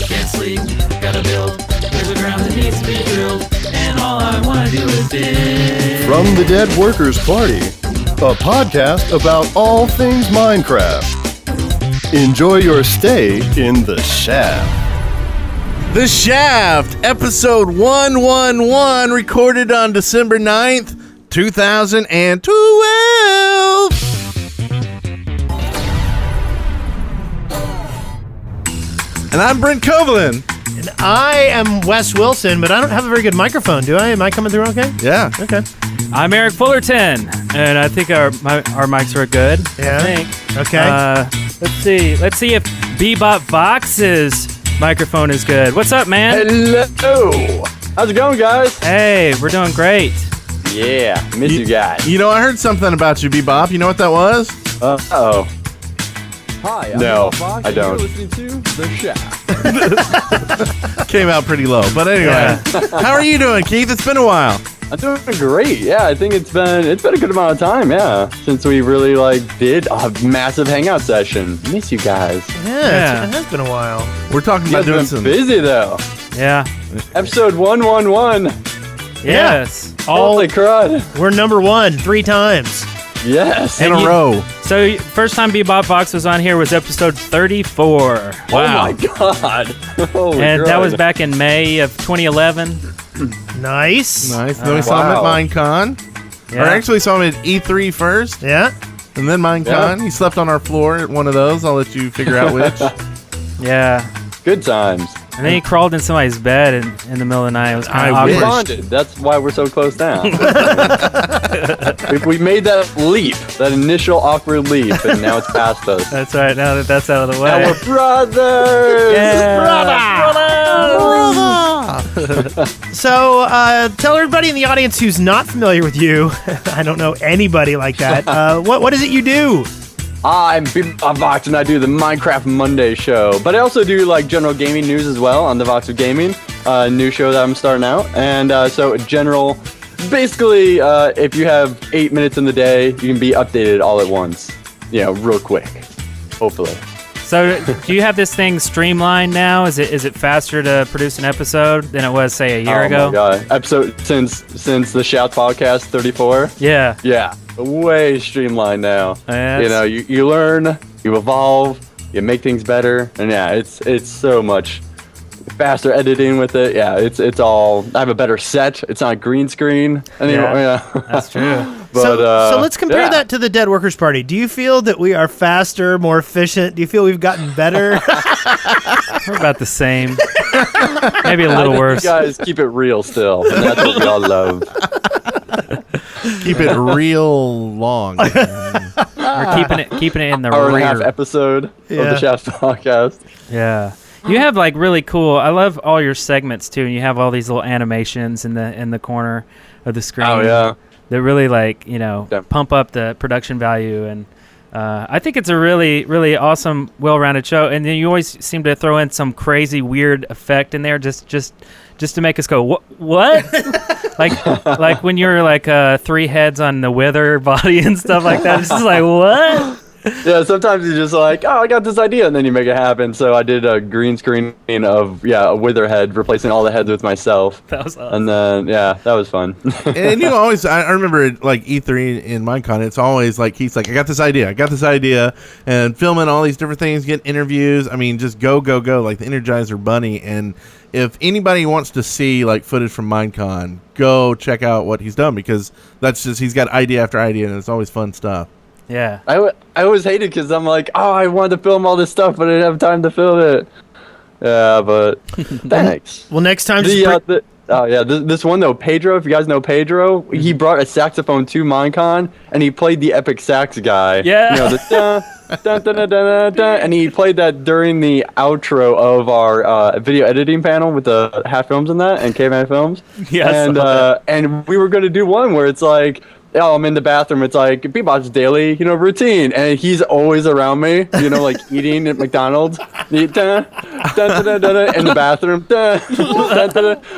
can't sleep, gotta build. There's a ground that needs to be drilled, and all I wanna do is dig. From the Dead Workers Party, a podcast about all things Minecraft. Enjoy your stay in the shaft. The Shaft, episode 111, recorded on December 9th, 2012. And I'm Brent Covelin. And I am Wes Wilson, but I don't have a very good microphone, do I? Am I coming through okay? Yeah. Okay. I'm Eric Fullerton, and I think our mics are good. Yeah. I think. Okay. Let's see if Bebopvox's microphone is good. What's up, man? Hello. How's it going, guys? Hey, we're doing great. Yeah, miss you guys. You know, I heard something about you, Bebop. You know what that was? Uh-oh. Hi, I'm No, Bebopvox, I don't. You're listening to The Shaft. Came out pretty low. But anyway, how are you doing, Keith? It's been a while. I'm doing great. Yeah, I think it's been a good amount of time, yeah, since we really did a massive hangout session. Miss you guys. Yeah. It has been a while. We're talking You about guys doing have some... been busy though. Yeah. Episode 111. Yes. Holy crud. We're number one 3 times. Yes. in a row. So first time Bebopvox was on here was episode 34. Oh my god. Holy And that crud. was back in May of 2011. Nice. Nice. Then we saw him at Wow. Minecon. Yeah. Or actually saw him at E3 first, Yeah. and then Minecon. Yeah. He slept on our floor at one of those. I'll let you figure out which. Yeah. Good times. And then he crawled in somebody's bed in the middle of the night. It was kind of I We wish. awkward. bonded. That's why we're so close down. we made that leap, that initial awkward leap, and now it's past us. That's right. Now that that's out of the way. Now we're brothers! So, tell everybody in the audience who's not familiar with you. I don't know anybody like that. What is it you do? I'm Bebopvox, and I do the Minecraft Monday show. But I also do general gaming news as well on the Vox of Gaming, new show that I'm starting out. And so general, basically, if you have 8 minutes in the day, you can be updated all at once. Real quick, hopefully. So, do you have this thing streamlined now? Is it faster to produce an episode than it was, say, a year ago? Oh my god, episode since the Shout podcast 34. Yeah. Yeah, way streamlined now. Yeah, You learn, you evolve, you make things better, and yeah, it's so much faster editing with it. Yeah, it's all. I have a better set. It's not green screen anymore. Yeah. That's true. But, so let's compare yeah. that to the Dead Workers Party. Do you feel that we are faster, more efficient? Do you feel we've gotten better? We're about the same. Maybe a little worse. You guys keep it real still, and that's what we all love. Keep it real long. We're keeping it in the Hour and a rear. half episode of the Shaft podcast. Yeah. You have really cool. I love all your segments too, and you have all these little animations in the corner of the screen. Oh yeah. That really pump up the production value, and I think it's a really, really awesome, well-rounded show. And then you always seem to throw in some crazy, weird effect in there, just to make us go, what? like when you're 3 heads on the Wither body and stuff like that. It's just like, what? Yeah, sometimes you're just like, oh, I got this idea, and then you make it happen. So I did a green screen of a wither head, replacing all the heads with myself. That was awesome. And then that was fun. And you always, I remember E3 in Minecon, it's always Keith's like, I got this idea, and filming all these different things, getting interviews. I mean, just go, like the Energizer Bunny. And if anybody wants to see footage from Minecon, go check out what he's done, because he's got idea after idea, and it's always fun stuff. Yeah. I always hated because I'm like, oh, I wanted to film all this stuff, but I didn't have time to film it. Yeah, but thanks. Well, next time, This one though, Pedro. If you guys know Pedro, he brought a saxophone to Minecon, and he played the epic sax guy. Yeah. The dun, dun, dun, dun, dun, dun, and he played that during the outro of our video editing panel with the Hat Films and that, and Caveman Films. Yeah. And we were gonna do one where it's like, oh, I'm in the bathroom. It's like Bebop's daily, routine, and he's always around me, eating at McDonald's. In the bathroom.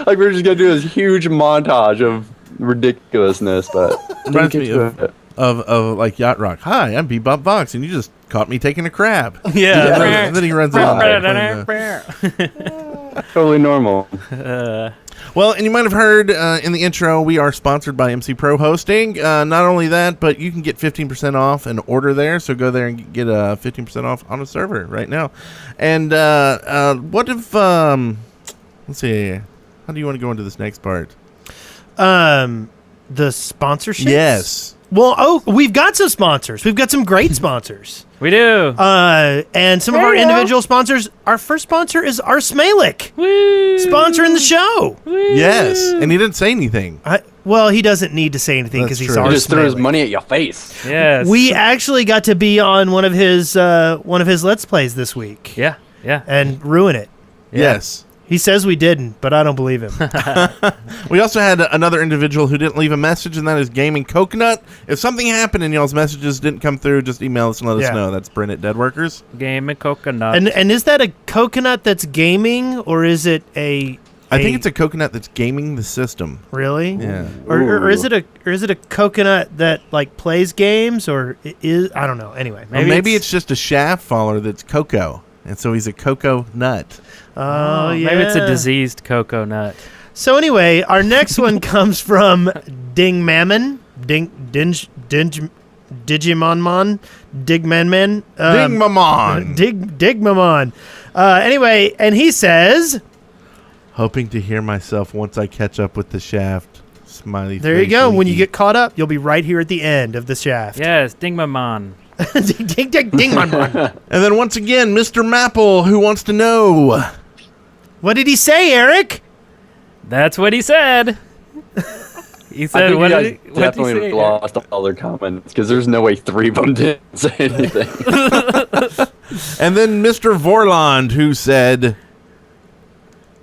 Like we're just gonna do this huge montage of ridiculousness, but Reminds me of Yacht Rock. Hi, I'm Bebopvox, and you just caught me taking a crap. Yeah. And then he runs off. Totally normal. Well, and you might have heard in the intro, we are sponsored by MC Pro Hosting. Not only that, but you can get 15% off an order there. So go there and get 15% off on a server right now. And what if, let's see, how do you want to go into this next part? The sponsorship. Yes. Well, we've got some sponsors. We've got some great sponsors. We do. And some of our individual sponsors. Our first sponsor is Arsmalik, sponsoring the show. Yes. And he didn't say anything. Well, he doesn't need to say anything because That's he's true. He just threw his Arsmalik. money at your face. Yes. We actually got to be on one of his Let's Plays this week. Yeah. And ruin it. Yes. He says we didn't, but I don't believe him. We also had another individual who didn't leave a message, and that is Gaming Coconut. If something happened and y'all's messages didn't come through, just email us and let us know. That's Brent at Deadworkers. Game and coconut. And is that a coconut that's gaming, or is it I think it's a coconut that's gaming the system. really? Yeah. Or is it a coconut that like plays games, or is I don't know. Anyway, Maybe it's just a shaft follower that's cocoa, and so he's a cocoa nut. Oh, yeah. Maybe it's a diseased cocoa nut. So anyway, our next one comes from Ding Mammon, Digimonmon, Digmanman, Ding Mamon. Digmamon. Anyway, and he says, Hoping to hear myself once I catch up with the shaft. Smiley. "There you face, go. When you winky. get caught up, you'll be right here at the end of the shaft." Yes, Dingmamon. Dingmanmon. And then once again, Mr. Mapple, who wants to know. What did he say, Eric? That's what he said. He I said, think "What you did guys he definitely say?" lost all their comments because there's no way 3 of them didn't say anything. And then Mr. Vorland, who said.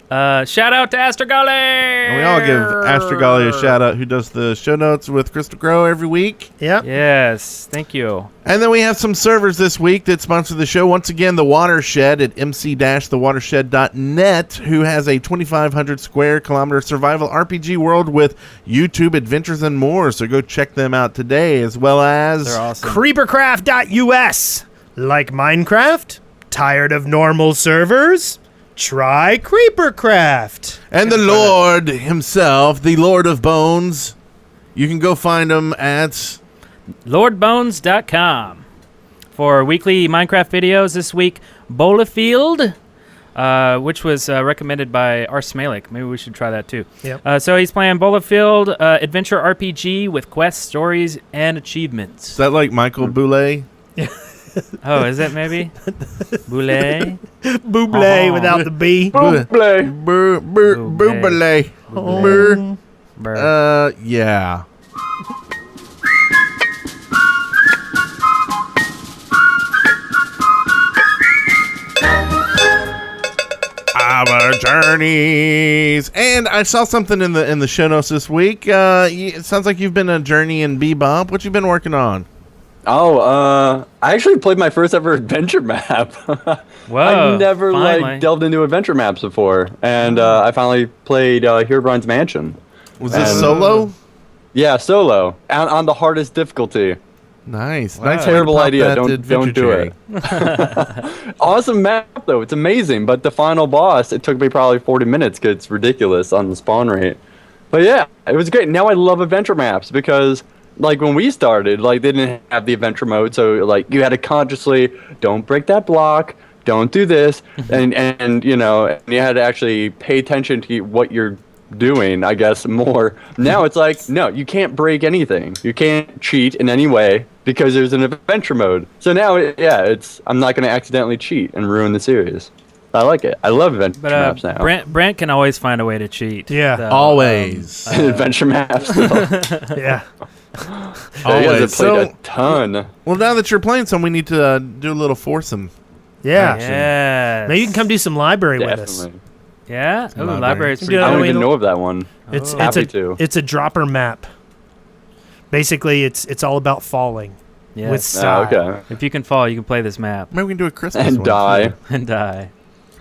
Shout out to Astrogale. And we all give Astrogale a shout out, who does the show notes with Crystal Crow every week. Yep. Yes, thank you. And then we have some servers this week that sponsor the show. Once again, the Watershed at mc-thewatershed.net, who has a 2,500 square kilometer survival RPG world with YouTube adventures and more. So go check them out today, as well as They're awesome. Creepercraft.us. Like Minecraft? Tired of normal servers? Try Creepercraft. and the Lord himself, the Lord of Bones. You can go find him at LordBones.com. For weekly Minecraft videos this week, Bolafield, which was recommended by Arsmalik. Maybe we should try that too. Yep. So he's playing Bolafield adventure RPG with quests, stories, and achievements. Is that like Michael Boulay? Oh, is it maybe? Boulet? Buble without the B. Play. Boulay. Yeah. Our journeys, and I saw something in the show notes this week. It sounds like you've been on a journey in Bebop. What you been working on? I actually played my first ever adventure map. Whoa, I never finally. delved into adventure maps before, and I finally played Herobrine's Mansion. Was this solo? Yeah, solo on the hardest difficulty. Nice. Wow. Nice. Terrible way to idea. pop that Don't do adventure it. cherry. Awesome map though. It's amazing, but the final boss, it took me probably 40 minutes because it's ridiculous on the spawn rate. But yeah, it was great. Now I love adventure maps because like when we started, like they didn't have the adventure mode, so like you had to consciously don't break that block, don't do this, and you know, and you had to actually pay attention to what you're doing, I guess, more. Now it's like, no, you can't break anything. You can't cheat in any way because there's an adventure mode. So now, I'm not going to accidentally cheat and ruin the series. I like it. I love adventure But maps now. Brent can always find a way to cheat. Yeah. So, Always. Adventure maps. Still. Yeah. You guys have Always. played So, a ton. well, now that you're playing some, we need to do a little foursome. Yeah. Yes. Maybe you can come do some library with us. Definitely. Yeah. Ooh, library. library's pretty Yeah, I don't we even don't- know of that one. It's Happy to. it's a dropper map. Basically, it's all about falling with Yes. style. Okay. If you can fall, you can play this map Maybe we can do a Christmas And one, die. too. and die.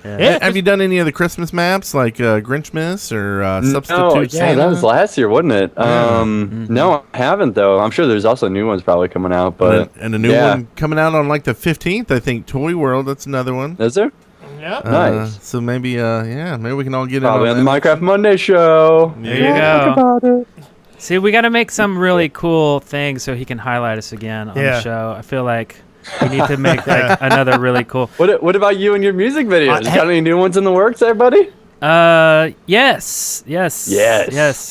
Yeah. Have you done any of the Christmas maps like Grinchmas or Substitute No, yeah, Santa? that was last year, wasn't it? No, I haven't though. I'm sure there's also new ones probably coming out, but and a new one coming out on like the 15th, I think. Toy World, that's another one. Is there? Yep. Nice. So maybe, maybe we can all get Probably in on the Minecraft Monday show. There you go. See, we got to make some really cool things so he can highlight us again on the show. I feel like we need to make like another really cool. What about you and your music videos? Got any new ones in the works, everybody? Yes.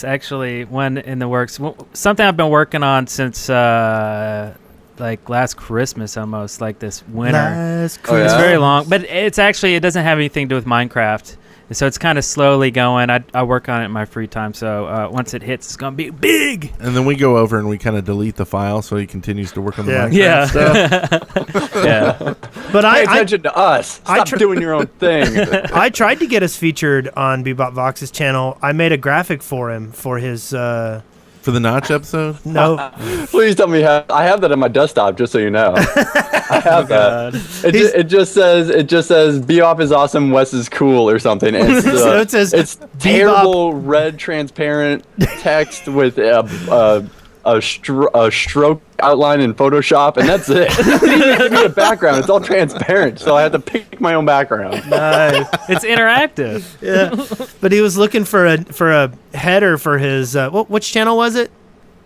Actually, one in the works. Something I've been working on since like last Christmas, almost like this winter. Last Oh, yeah? It's very long, but it doesn't have anything to do with Minecraft. So it's kind of slowly going. I work on it in my free time. So once it hits, it's gonna be big. And then we go over and we kind of delete the file so he continues to work on the Minecraft Yeah. stuff. Yeah. But Pay attention to us. Stop doing your own thing. I tried to get us featured on Bebopvox's channel. I made a graphic for him for his. For the Notch episode? No, Please tell me I have that on my desktop, just so you know. I have that. It just says "Be off is awesome, Wes is cool" or something. And it's, So it says, it's terrible red transparent text with a stroke outline in Photoshop, and that's it. It didn't even give me a background. It's all transparent, so I had to pick my own background. It's interactive. yeah. But he was looking for a header for his. Which channel was it?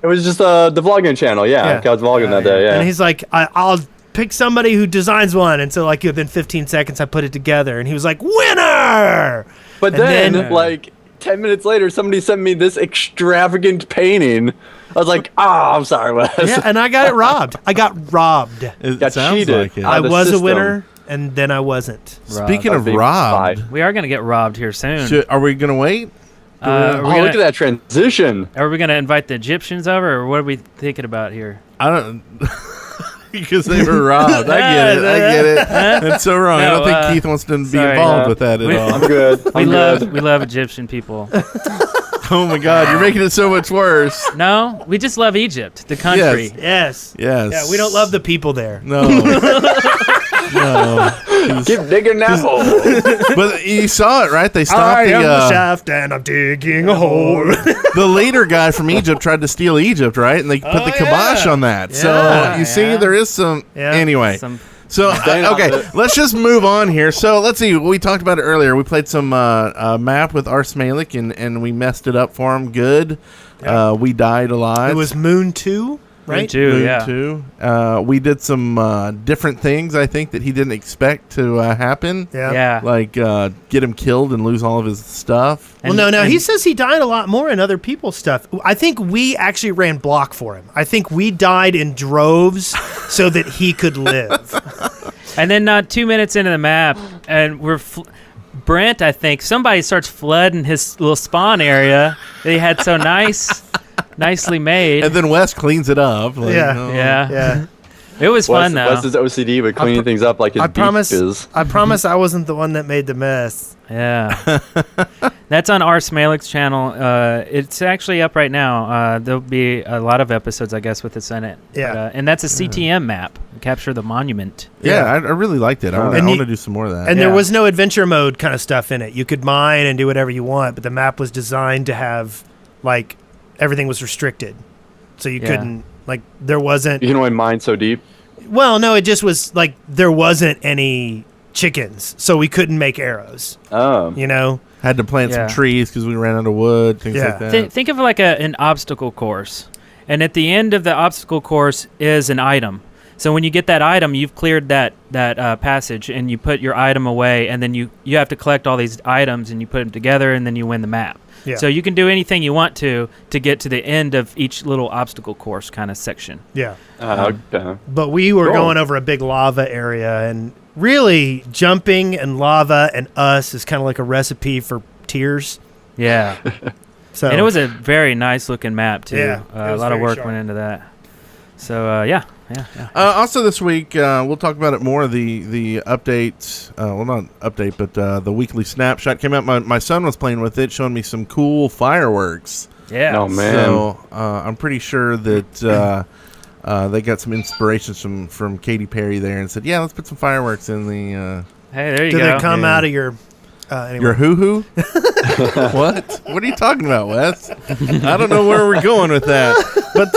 It was just the vlogging channel, yeah. I was vlogging that day, yeah. And he's like, I'll pick somebody who designs one. And so like within 15 seconds, I put it together, and he was like, winner. But then, like 10 minutes later, somebody sent me this extravagant painting. I was like, I'm sorry, Wes. Yeah, and I got it robbed. I got robbed. It Got sounds cheated. like it. Out I of the was a system. winner, and then I wasn't. Speaking of Being robbed, spied. We are gonna get robbed here soon. are we going to wait? Are we Look at that transition. Are we gonna invite the Egyptians over, or what are we thinking about here? I don't... Because they were robbed. I get it. That's so wrong. I No, don't think Keith wants to be sorry, involved with that at all. I'm good. We love Egyptian people. Oh my God, you're making it so much worse. No, we just love Egypt, the country. Yes. Yes. Yeah, we don't love the people there. No. No. Keep digging that hole. But you saw it, right? They I stopped am the the shaft, and I'm digging a hole. the leader guy from Egypt tried to steal Egypt, right? And they put the kibosh on that. So Yeah. you see, there is some. Yeah. Anyway. So Dang okay, it. let's just move on here. So let's see. We talked about it earlier. We played some map with Ars Malik, and we messed it up for him. Good. We died alive. It was Moon 2, right? Moon 2. We did some different things, I think, that he didn't expect to happen. Yeah. Like get him killed and lose all of his stuff. Well, no. He says he died a lot more in other people's stuff. I think we actually ran block for him. I think we died in droves so that he could live. And then 2 minutes into the map, and we're Brent. I think somebody starts flooding his little spawn area that he had so nicely made. And then Wes cleans it up. Like, Yeah. It was fun though. Wes is OCD with cleaning things up like his beaches. I promise I wasn't the one that made the mess. Yeah. That's on Ars Malik's channel. It's actually up right now. There'll be a lot of episodes, I guess, with this in it. Yeah. But, and that's a CTM map. Capture the monument. Yeah, I really liked it. I And want to do some more of that. And there was no adventure mode kind of stuff in it. You could mine and do whatever you want, but the map was designed to have, like, everything was restricted. So you couldn't, like, there wasn't... You can only mine so deep. Well, no, it just was, like, there wasn't any chickens, so we couldn't make arrows. Oh. You know? Had to plant some trees because we ran out of wood, things like that. Think of it like an obstacle course. And at the end of the obstacle course is an item. So when you get that item, you've cleared that passage, and you put your item away, and then you have to collect all these items, and you put them together, and then you win the map. Yeah. So you can do anything you want to get to the end of each little obstacle course kind of section. Yeah. Okay. But we were going over a big lava area, and really jumping and lava and us is kind of like a recipe for tears. Yeah. So And it was a very nice looking map too. Yeah, A was lot of very work sharp. went into that. So yeah. Also this week, we'll talk about it more. The updates, well, not update, but the weekly snapshot came out. My son was playing with it, showing me some cool fireworks. Yeah. Oh man. So I'm pretty sure that they got some inspirations from Katy Perry there, and said, "Yeah, let's put some fireworks in the Hey, there you Do go. they come out of your? Anyway. Your hoo-hoo? What? What are you talking about, Wes? I don't know where we're going with that. But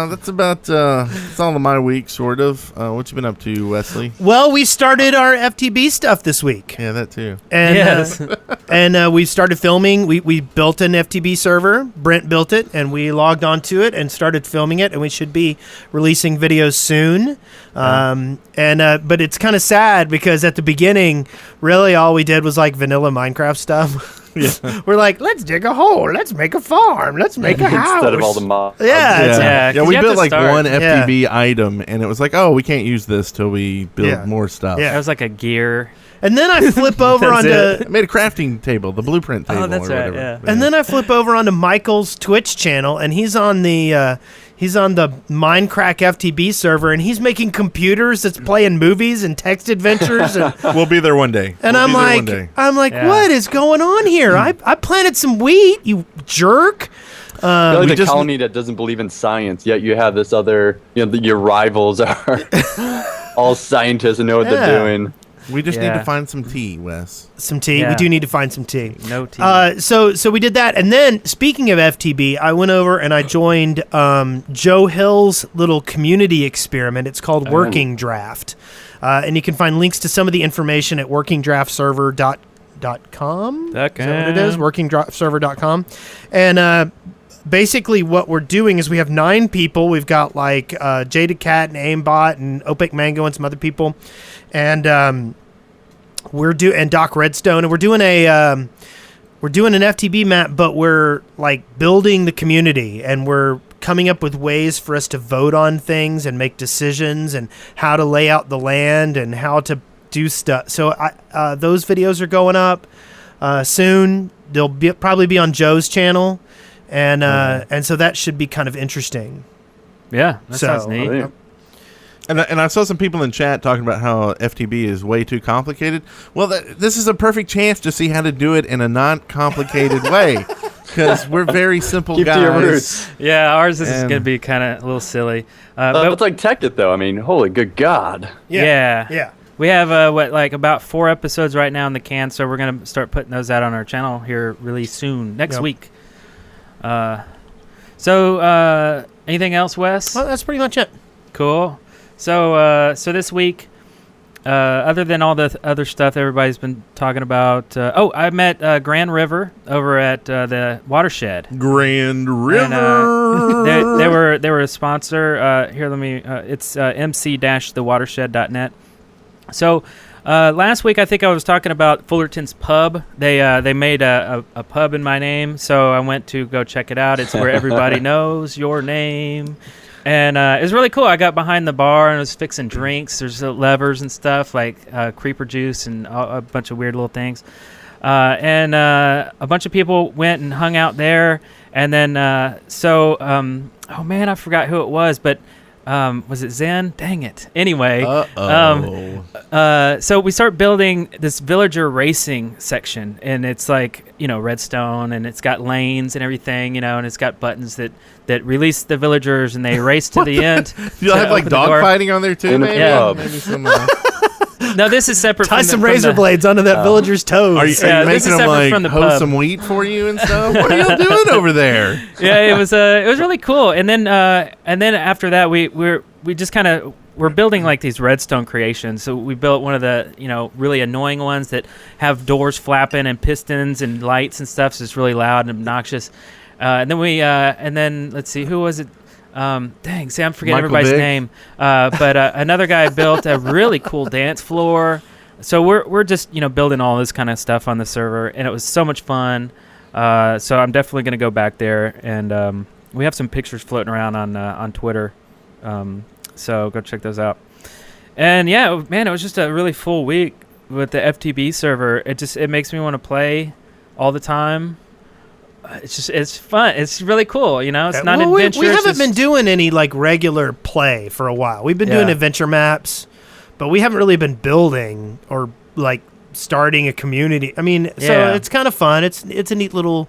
that's about that's all of my week, sort of. What you been up to, Wesley? Well, we started our FTB stuff this week. Yeah, that too. And, Yes. and we started filming. We built an FTB server. Brent built it, and we logged onto it and started filming it. And we should be releasing videos soon. But it's kind of sad because at the beginning, really all we did was like vanilla Minecraft stuff. Yeah. We're like, let's dig a hole, let's make a farm, let's make a house. Instead of all the mods. Yeah, it's- Yeah, 'cause we you have built to like start. one FTB item, and it was like, oh, we can't use this till we build Yeah. more stuff. Yeah. That was like a gear. And then I flip over That's onto. I made a crafting table, the blueprint table. Oh, that's or right, whatever. yeah. And then I flip over onto Michael's Twitch channel, and he's on the Minecraft FTB server, and he's making computers that's playing movies and text adventures, and, We'll be there one day. and We'll I'm be there one like, day. Yeah. what is going on here? I planted some wheat, you jerk. You're like we the just- colony that doesn't believe in science, yet you have this other, your rivals are all scientists and know what Yeah. they're doing. We just need Yeah. to find some tea, Wes. Some tea. Yeah. We do need to find some tea. No tea. So we did that, and then speaking of FTB, I went over and I joined Joe Hill's little community experiment. It's called Working Draft, and you can find links to some of the information at workingdraftserver.com. Is that what it is? Workingdraftserver.com, and basically what we're doing is we have 9 people. We've got like Jada Cat and Aimbot and Opec Mango and some other people, and and Doc Redstone, and we're doing an FTB map, but we're like building the community, and we're coming up with ways for us to vote on things and make decisions and how to lay out the land and how to do stuff. So those videos are going up soon. They'll probably be on Joe's channel, and so that should be kind of interesting. yeah, that so- sounds neat. Oh, yeah. And I saw some people in chat talking about how FTB is way too complicated. Well, this is a perfect chance to see how to do it in a non-complicated way, because we're very simple Keep guys. to your roots. Yeah, ours is And- going to be kind of a little silly. But it's like Tech It, though. I mean, holy good God. Yeah. Yeah. We have about 4 episodes right now in the can, so we're gonna start putting those out on our channel here really soon, next Yep. week. Anything else, Wes? Well, that's pretty much it. Cool. So this week, other than all the other stuff everybody's been talking about, I met Grand River over at the Watershed. Grand And, River. they were a sponsor. Here, let me. It's mc-thewatershed.net. So last week, I think I was talking about Fullerton's Pub. They made a pub in my name, so I went to go check it out. It's where everybody knows your name. And it was really cool. I got behind the bar and was fixing drinks. There's levers and stuff like creeper juice and a bunch of weird little things. And a bunch of people went and hung out there. And then, oh man, I forgot who it was, but was it Zen? Dang it. Anyway, so we start building this villager racing section, and it's like, redstone, and it's got lanes and everything, and it's got buttons that release the villagers, and they race to the end. You'll to have like open the door. dogfighting on there too, In a maybe? club. Maybe some, No, this is separate Tie from some from razor blades onto that villager's toes. Are you Yeah, this making is them separate like from the hoe pub. some wheat for you and stuff? What are you doing over there? Yeah, it was really cool. And then after that, we just kind of we're building like these redstone creations. So we built one of the really annoying ones that have doors flapping and pistons and lights and stuff. So it's really loud and obnoxious. And then let's see, who was it? Dang, see, I'm forgetting Michael everybody's Vick? name. But another guy built a really cool dance floor. So we're just building all this kind of stuff on the server, and it was so much fun. So I'm definitely gonna go back there, and we have some pictures floating around on Twitter. So go check those out. And yeah, man, it was just a really full week with the FTB server. It makes me want to play all the time. It's fun. It's really cool. It's not Well, adventure. we it's haven't just- been doing any like regular play for a while. We've been doing Yeah. adventure maps, but we haven't really been building or like starting a community. I mean, so Yeah. it's kind of fun. It's a neat little,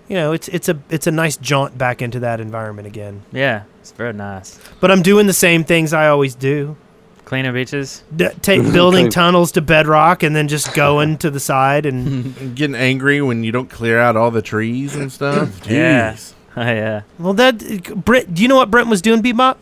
it's a nice jaunt back into that environment again. Yeah, it's very nice. But I'm doing the same things I always do. Cleaning beaches. Building tunnels to bedrock and then just going to the side and Getting angry when you don't clear out all the trees and stuff. Yeah. Jeez. Oh, yeah. well, Brent, do you know what Brent was doing, Bebop?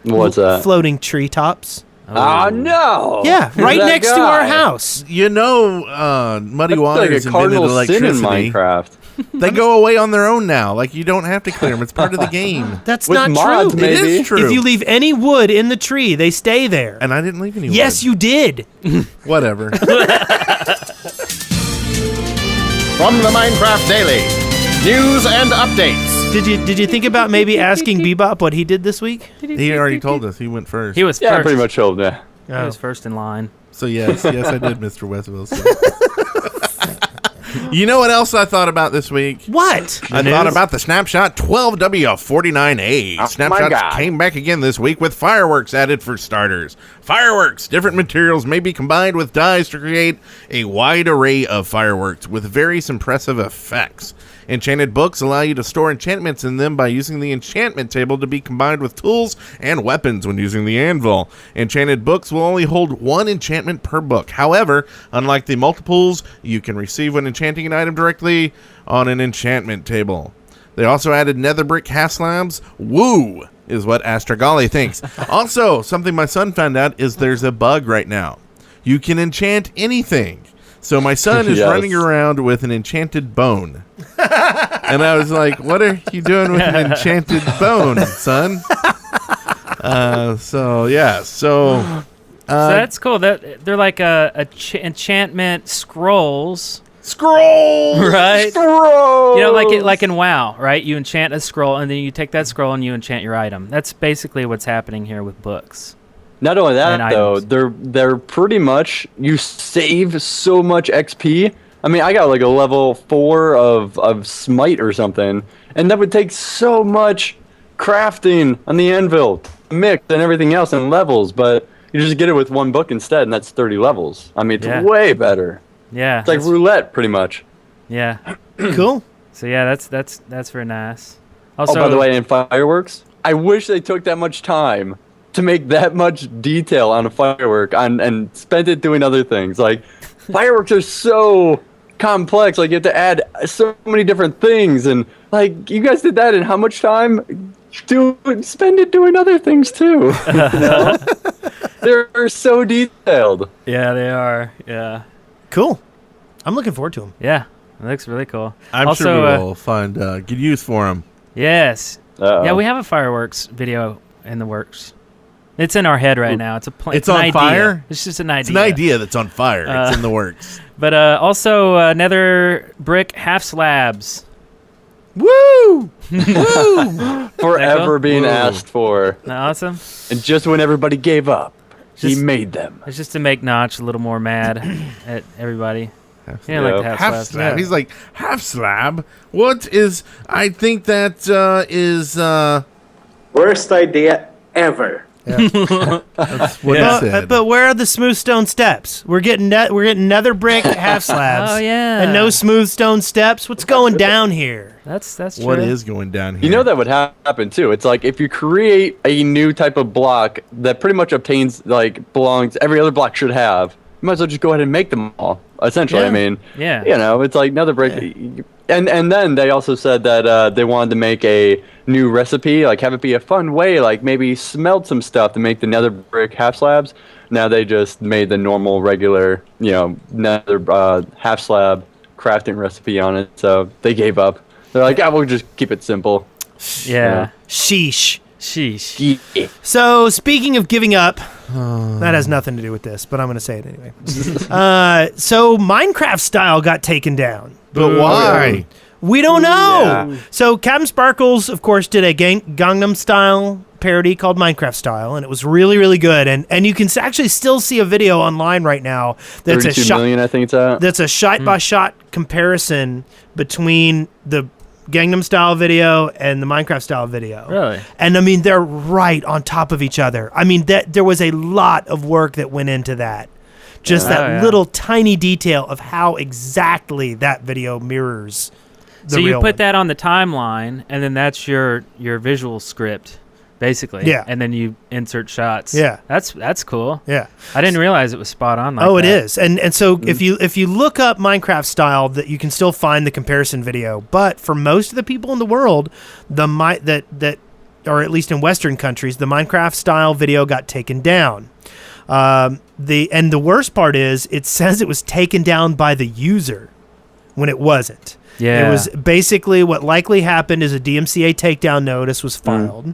What's that? Floating treetops. Oh, no. Yeah, right That next to our guy. house. You know, Muddy That's Waters like a invented cardinal sin in electricity. Minecraft. They go away on their own now. Like, you don't have to clear them. It's part of the game. That's With not mods, true. maybe. It is true. If you leave any wood in the tree, they stay there. And I didn't leave any Yes, wood. you did. Whatever. From the Minecraft Daily, news and updates. Did you think about maybe asking Bebop what he did this week? He already told us. He went first. He was Yeah, first. pretty much told, yeah. He was first in line. So, yes, I did, Mr. Wes Wilson. You know what else I thought about this week? What? I thought about the Snapshot 12W49A. my Snapshots God. came back again this week with fireworks added for starters. Fireworks! Different materials may be combined with dyes to create a wide array of fireworks with various impressive effects. Enchanted books allow you to store enchantments in them by using the enchantment table to be combined with tools and weapons when using the anvil. Enchanted books will only hold one enchantment per book. However, unlike the multiples you can receive when enchanting an item directly on an enchantment table. They also added nether brick half slabs. Woo! Is what Astragali thinks. Also, something my son found out is there's a bug right now. You can enchant anything. So my son is Yes. running around with an enchanted bone. And I was like, what are you doing with an enchanted bone, son? So that's cool. They're like enchantment scrolls. scroll! Right? Scroll! You know, like in WoW, right? You enchant a scroll, and then you take that scroll and you enchant your item. That's basically what's happening here with books. Not only that, And though, items. they're pretty much, you save so much XP. I mean, I got like a level 4 of Smite or something, and that would take so much crafting on the anvil, mix and everything else and levels, but you just get it with one book instead, and that's 30 levels. I mean, it's Yeah. way better. Yeah. It's like roulette, pretty much. Yeah. Cool. So yeah, that's very nice. Also, Oh, by the way, in fireworks, I wish they took that much time to make that much detail on a firework and spent it doing other things. Like, fireworks are so complex. Like, you have to add so many different things. And, like, you guys did that in how much time? Spend it doing other things, too. You know? They're so detailed. yeah, they are. Yeah. Cool. I'm looking forward to him. Yeah. It looks really cool. I'm also, sure we will find good use for them. Yes. Uh-oh. Yeah, we have a fireworks video in the works. It's in our head right now. It's a plan. It's on an idea. fire? It's just an idea. It's an idea that's on fire. It's in the works. But also nether brick half slabs. Woo! Forever cool? being Whoa. asked for. Isn't that awesome? And just when everybody gave up, he Just- made them. It's just to make Notch a little more mad at everybody. He didn't like the half Half slabs. slab. He's like, half slab? What is... I think that is... Worst idea ever. That's what he said. But where are the smooth stone steps? We're getting nether brick half slabs. Oh yeah. And no smooth stone steps. What's going down here? That's true. What is going down here? You know that would happen too. It's like if you create a new type of block that pretty much obtains, like, belongs, every other block should have, you might as well just go ahead and make them all. Essentially, Yeah. I mean, Yeah. you know, it's like another brick. And then they also said that they wanted to make a new recipe, like have it be a fun way, like maybe smelt some stuff to make the nether brick half slabs. Now they just made the normal, regular, you know, nether half slab crafting recipe on it. So they gave up. They're like, we'll just keep it simple. Yeah. Sheesh. Sheesh. Yeah. So speaking of giving up, that has nothing to do with this, but I'm going to say it anyway. So Minecraft style got taken down. But why? We don't know. Yeah. So Captain Sparkles, of course, did a Gangnam Style parody called Minecraft Style, and it was really, really good. And you can actually still see a video online right now that's 32 million, I think it's at. that's a shot-by-shot comparison between the Gangnam Style video and the Minecraft Style video. Really? And I mean, they're right on top of each other. I mean, there was a lot of work that went into that. Just that yeah. little tiny detail of how exactly that video mirrors the So you real put one. that on the timeline, and then that's your visual script, basically. Yeah. And then you insert shots. Yeah. That's cool. Yeah. I didn't realize it was spot on like Oh, that. it is. And so if you look up Minecraft style, that you can still find the comparison video. But for most of the people in the world, that or at least in Western countries, the Minecraft style video got taken down. The worst part is it says it was taken down by the user when it wasn't. Yeah. It was basically what likely happened is a DMCA takedown notice was filed.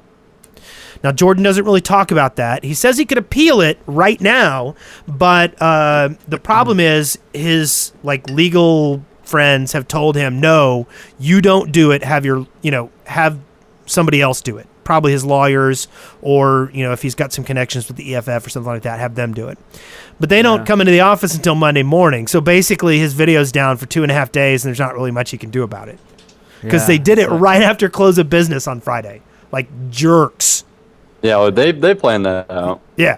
Now, Jordan doesn't really talk about that. He says he could appeal it right now, but the problem is his legal friends have told him, no, you don't do it. Have somebody else do it. Probably his lawyers, or if he's got some connections with the EFF or something like that, have them do it. But they don't come into the office until Monday morning. So basically, his video's down for 2.5 days, and there's not really much he can do about it because they did it right after close of business on Friday, like jerks. Yeah, well, they planned that out. Yeah.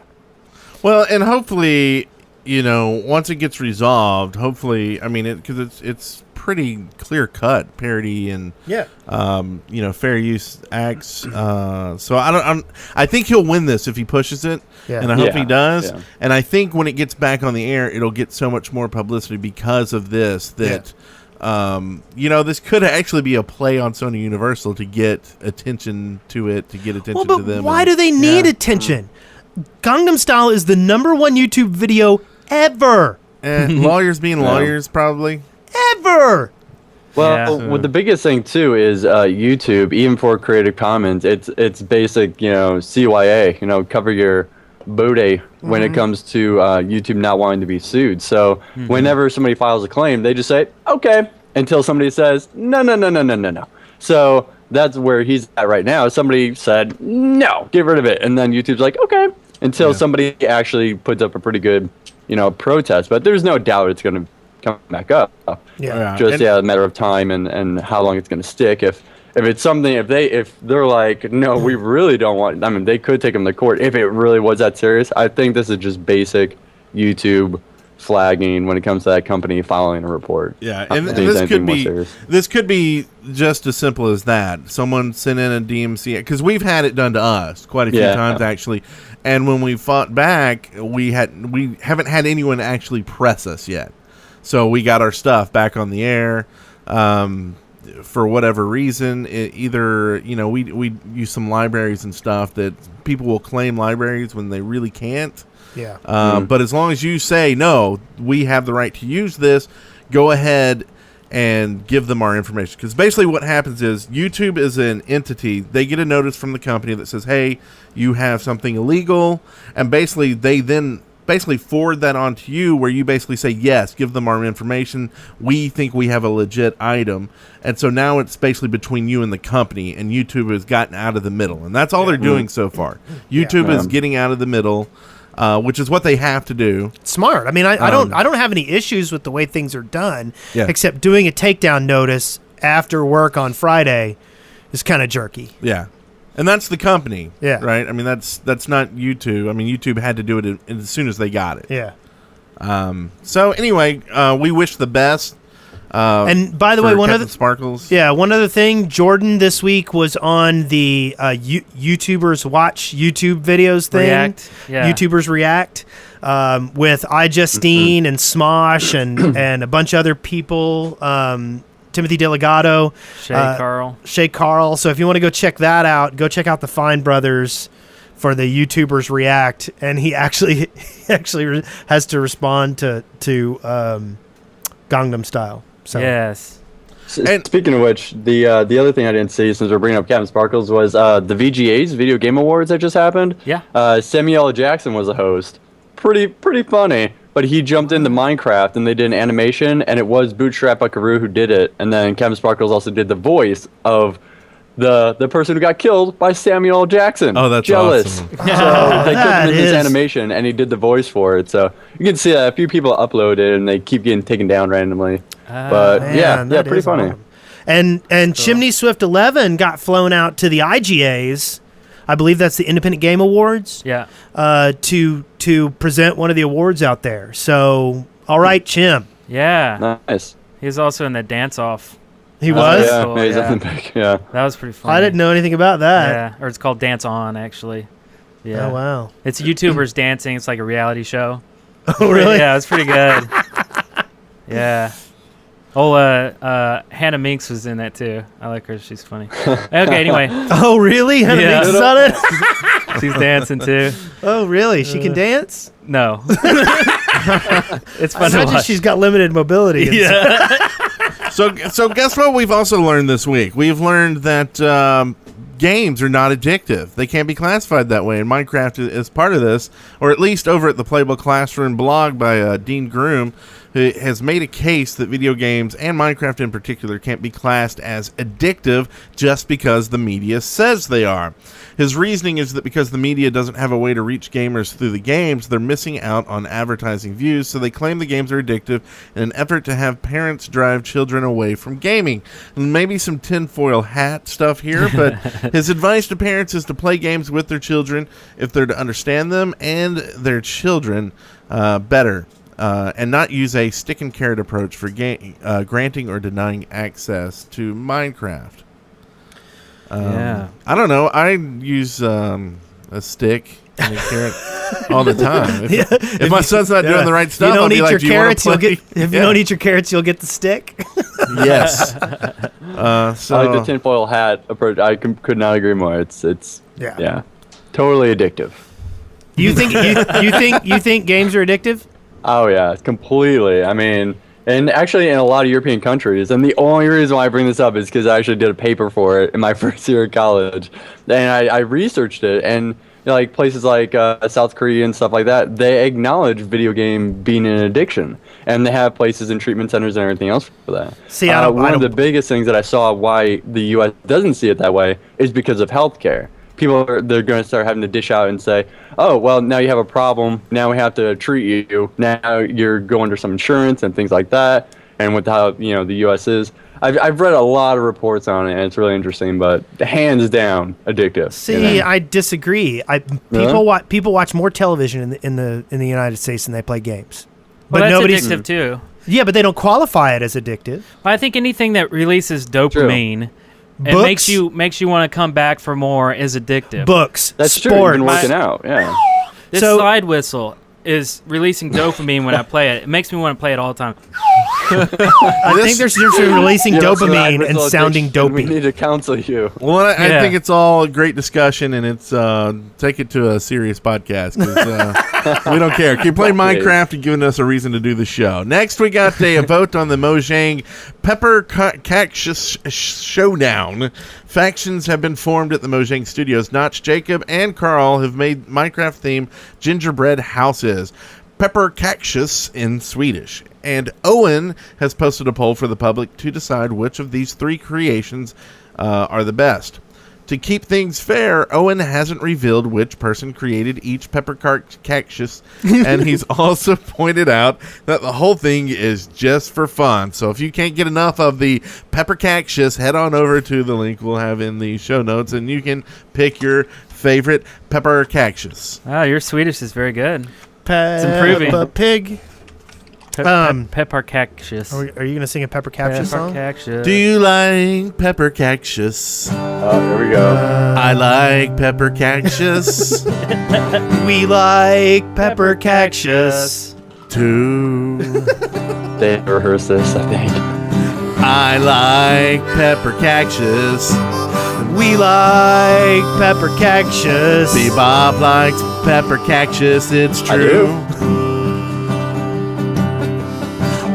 Well, and hopefully, once it gets resolved, hopefully, because it's pretty clear cut parody and fair use acts. So I think he'll win this if he pushes it, and I hope he does. Yeah. And I think when it gets back on the air, it'll get so much more publicity because of this. That this could actually be a play on Sony Universal to get attention to it, to get attention to them. Why do they need attention? Gangnam Style is the #1 YouTube video ever. And lawyers being lawyers, probably. Ever. Well, the biggest thing too is YouTube. Even for Creative Commons, it's basic, CYA. Cover your booty when it comes to YouTube not wanting to be sued. So whenever somebody files a claim, they just say okay until somebody says no. So that's where he's at right now. Somebody said no, get rid of it, and then YouTube's like okay until somebody actually puts up a pretty good, protest. But there's no doubt it's going to come back up. Just a matter of time and how long it's going to stick. If it's something, if they're like, no, we really don't want. They could take them to court if it really was that serious. I think this is just basic YouTube flagging when it comes to that company filing a report. Yeah, and this could be just as simple as that. Someone sent in a DMCA, because we've had it done to us quite a few times actually. And when we fought back, we haven't had anyone actually press us yet. So we got our stuff back on the air for whatever reason. We use some libraries and stuff that people will claim libraries when they really can't. Yeah. But as long as you say, no, we have the right to use this, go ahead and give them our information. Because basically what happens is YouTube is an entity. They get a notice from the company that says, hey, you have something illegal. And basically they then forward that on to you, where you basically say, yes, give them our information. We think we have a legit item. And so now it's basically between you and the company, and YouTube has gotten out of the middle. And that's all they're doing so far. YouTube is getting out of the middle, which is what they have to do. Smart. I don't have any issues with the way things are done, except doing a takedown notice after work on Friday is kind of jerky. Yeah. And that's the company, right? That's not YouTube. YouTube had to do it as soon as they got it. Yeah. So anyway, we wish the best. And by the way, one other thing, Jordan this week was on the YouTubers Watch YouTube videos thing. YouTubers React with iJustine and Smosh and a bunch of other people. Timothy Delgado, Shay Carl. So if you want to go check that out, go check out the Fine Brothers for the YouTubers React, and he actually has to respond to Gangnam Style. So. Yes. And speaking of which, the other thing I didn't see since we're bringing up Captain Sparkles was the VGAs, Video Game Awards, that just happened. Yeah. Samuel L. Jackson was the host. Pretty funny. But he jumped into Minecraft, and they did an animation, and it was Bootstrap Buckaroo who did it. And then Captain Sparkles also did the voice of the person who got killed by Samuel L. Jackson. Oh, that's jealous. awesome. So they took him in this animation, and he did the voice for it. So you can see that a few people uploaded, and they keep getting taken down randomly. But pretty funny. Awesome. And Chimney Swift 11 got flown out to the IGAs. I believe that's the Independent Game Awards. Yeah. To present one of the awards out there. So, all right, Chim. Yeah. Nice. He was also in the dance-off. He was? Yeah, Cool, he's yeah. Olympic. Yeah. That was pretty funny. I didn't know anything about that. Yeah, or it's called Dance On, actually. Yeah. Oh, wow. It's YouTubers dancing. It's like a reality show. Oh, really? Yeah, it's pretty good. Yeah. Oh, Hannah Minks was in that too. I like her. She's funny. Okay, anyway. Oh, really? Hannah Yeah. Minks is on it? She's dancing too. Oh, really? She can dance? No. It's fun I to imagine watch. she's got limited mobility. Yeah. So guess what we've also learned this week? We've learned that games are not addictive. They can't be classified that way, and Minecraft is part of this, or at least over at the Playable Classroom blog by Dean Groom, who has made a case that video games, and Minecraft in particular, can't be classed as addictive just because the media says they are. His reasoning is that because the media doesn't have a way to reach gamers through the games, they're missing out on advertising views, so they claim the games are addictive in an effort to have parents drive children away from gaming. And maybe some tinfoil hat stuff here, but his advice to parents is to play games with their children if they're to understand them and their children better. And not use a stick and carrot approach for granting or denying access to Minecraft. Yeah. I don't know. I use a stick and a carrot all the time. If my son's not doing the right stuff, you don't I'll be eat like, your "Do you wanna carrots, you'll play?" get. If you don't eat your carrots, you'll get the stick. Yes. So I like the tinfoil hat approach. I could not agree more. It's Yeah. totally addictive. You think games are addictive? Oh yeah, completely. I mean, and actually in a lot of European countries, and the only reason why I bring this up is because I actually did a paper for it in my first year of college, and I researched it, and like places like South Korea and stuff like that, they acknowledge video game being an addiction, and they have places and treatment centers and everything else for that. See, one of the biggest things that I saw why the U.S. doesn't see it that way is because of healthcare. They're going to start having to dish out and say, oh, well, now you have a problem. Now we have to treat you. Now you're going under some insurance and things like that. And with how the U.S. is, I've read a lot of reports on it, and it's really interesting. But hands down, addictive. See, I disagree. People watch more television in the United States than they play games. But that's addictive too. Yeah, but they don't qualify it as addictive. Well, I think anything that releases dopamine and makes you want to come back for more is addictive. Books, That's sports. true. Even working out, yeah. This slide whistle is releasing dopamine when I play it. It makes me want to play it all the time. I think there's a difference between releasing dopamine and sounding dopey. We need to counsel you. Well, I think it's all a great discussion, and it's take it to a serious podcast because we don't care. Keep playing Minecraft and giving us a reason to do the show. Next, we got a vote on the Mojang Pepper Cactus Showdown. Factions have been formed at the Mojang Studios. Notch, Jacob, and Carl have made Minecraft-themed gingerbread houses. Pepper Cactus in Swedish. And Owen has posted a poll for the public to decide which of these three creations are the best. To keep things fair, Owen hasn't revealed which person created each pepper cactus, and he's also pointed out that the whole thing is just for fun. So if you can't get enough of the pepper cactus, head on over to the link we'll have in the show notes, and you can pick your favorite pepper cactus. Oh, your Swedish is very good. It's improving. Peppa Pig. Pepper cactus. Are you going to sing a Pepper Cactus song? Cactus. Do you like pepper cactus? Oh, here we go. I like pepper cactus We like Pepper Cactus. too. They rehearse this, I think. I like pepper cactus. We like Pepper Cactus. Bebop likes pepper cactus, it's I true.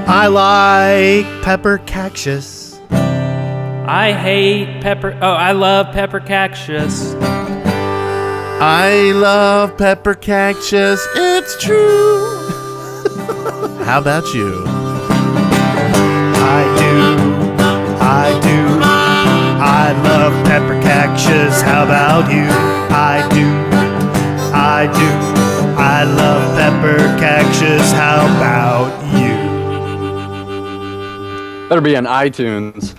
I like Pepper Cactus. I hate pepper. Oh, I love pepper cactus. I love pepper cactus, it's true. How about you? I do. I love Pepper Cactus. How about you? I do. I love Pepper Cactus. How about you? Better be on iTunes.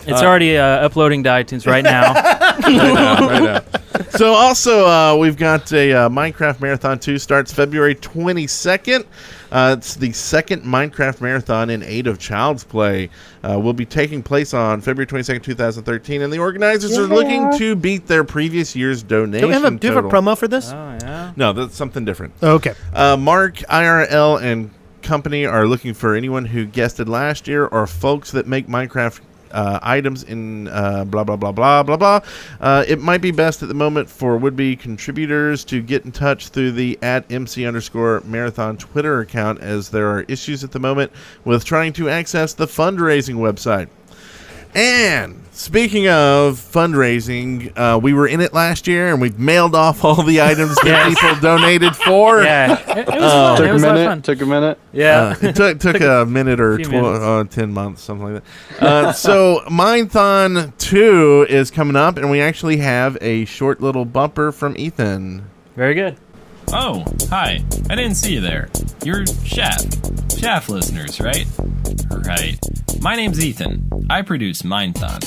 It's already uploading to iTunes right now. Right now. So also, we've got a Minecraft Marathon 2 starts February 22nd. It's the second Minecraft Marathon in aid of Child's Play. Will be taking place on February 22nd, 2013, and the organizers are looking to beat their previous year's donation. Do we have a different total. promo for this? Oh, yeah. No, that's something different. Okay. Mark, IRL, and company are looking for anyone who guested last year or folks that make Minecraft items in blah blah blah blah blah blah. It might be best at the moment for would-be contributors to get in touch through the @MC_marathon Twitter account, as there are issues at the moment with trying to access the fundraising website. And speaking of fundraising, we were in it last year, and we've mailed off all the items that people donated for. Yeah, it was fun. Took It a was a lot of minute. fun. Took a minute. Yeah. It took a minute or few minutes. 10 months, something like that. So Minethon 2 is coming up, and we actually have a short little bumper from Ethan. Very good. Oh, hi. I didn't see you there. You're Shaft. Shaft listeners, right? Right. My name's Ethan. I produce Minethon.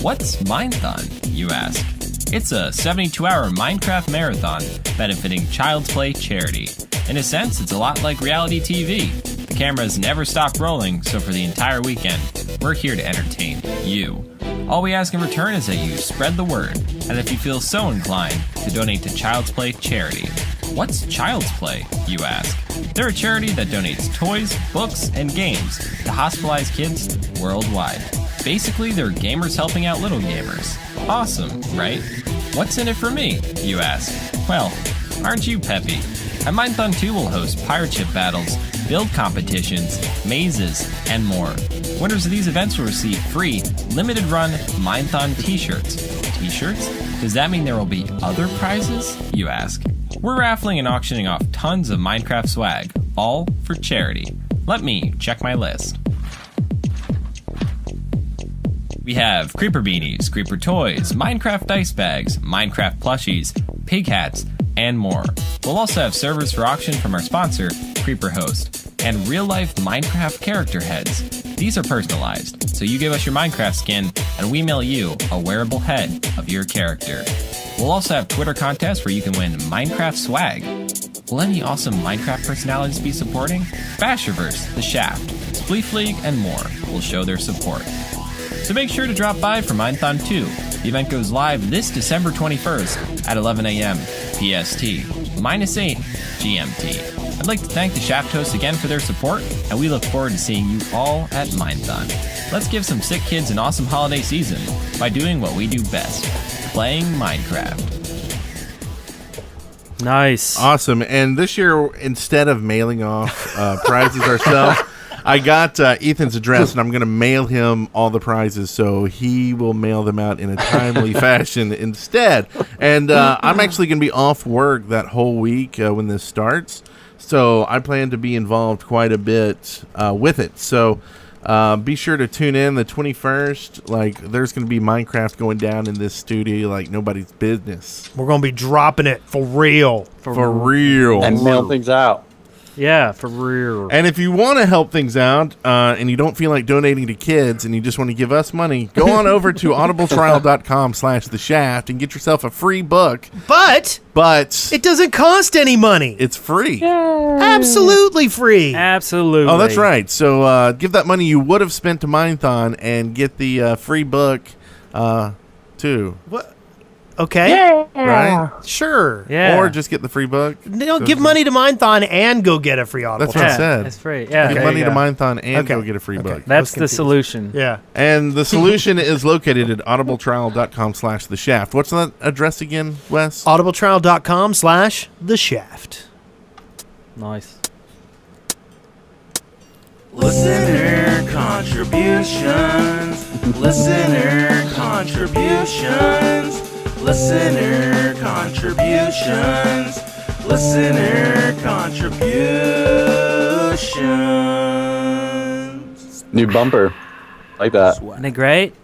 What's Minethon, you ask? It's a 72-hour Minecraft marathon benefiting Child's Play charity. In a sense, it's a lot like reality TV. The cameras never stop rolling, so for the entire weekend, we're here to entertain you. All we ask in return is that you spread the word, and if you feel so inclined, to donate to Child's Play charity. What's Child's Play, you ask? They're a charity that donates toys, books, and games to hospitalized kids worldwide. Basically, they're gamers helping out little gamers. Awesome, right? What's in it for me, you ask? Well, aren't you peppy? At Minethon 2 will host pirate ship battles, build competitions, mazes, and more. Winners of these events will receive free, limited-run Minethon t-shirts. T-shirts? Does that mean there will be other prizes, you ask? We're raffling and auctioning off tons of Minecraft swag, all for charity. Let me check my list. We have Creeper Beanies, Creeper Toys, Minecraft Dice Bags, Minecraft Plushies, Pig Hats, and more. We'll also have servers for auction from our sponsor, Creeper Host, and real-life Minecraft character heads. These are personalized, so you give us your Minecraft skin, and we mail you a wearable head of your character. We'll also have Twitter contests where you can win Minecraft swag. Will any awesome Minecraft personalities be supporting? Basherverse, The Shaft, Spleef League, and more will show their support. So make sure to drop by for Minethon 2. The event goes live this December 21st at 11 a.m. PST, -8 GMT. I'd like to thank the Shaft hosts again for their support, and we look forward to seeing you all at Minethon. Let's give some sick kids an awesome holiday season by doing what we do best, playing Minecraft. Nice. Awesome. And this year, instead of mailing off prizes ourselves, I got Ethan's address, and I'm going to mail him all the prizes, so he will mail them out in a timely fashion instead. And I'm actually going to be off work that whole week when this starts, so I plan to be involved quite a bit with it. So be sure to tune in the 21st. Like, there's going to be Minecraft going down in this studio like nobody's business. We're going to be dropping it for real. For real. And mail things out. Yeah, for real. And if you want to help things out and you don't feel like donating to kids and you just want to give us money, go on over to audibletrial.com/theshaft and get yourself a free book. But it doesn't cost any money. It's free. Absolutely free. Absolutely. Oh, that's right. So give that money you would have spent to Minethon and get the free book too. What? Okay. Right? Sure. Yeah. Or just get the free book. No, give money to Minethon and go get a free Audible. That's what I Yeah, said. it's free. Yeah. Give Okay, money yeah. to Minethon and Okay. go get a free book. That's the confused. solution. Yeah. And the solution is located at audibletrial.com/theshaft. What's that address again, Wes? audibletrial.com/theshaft. Nice. Listener contributions. Listener contributions. Listener contributions. Listener contributions. New bumper. Like that. Isn't it great?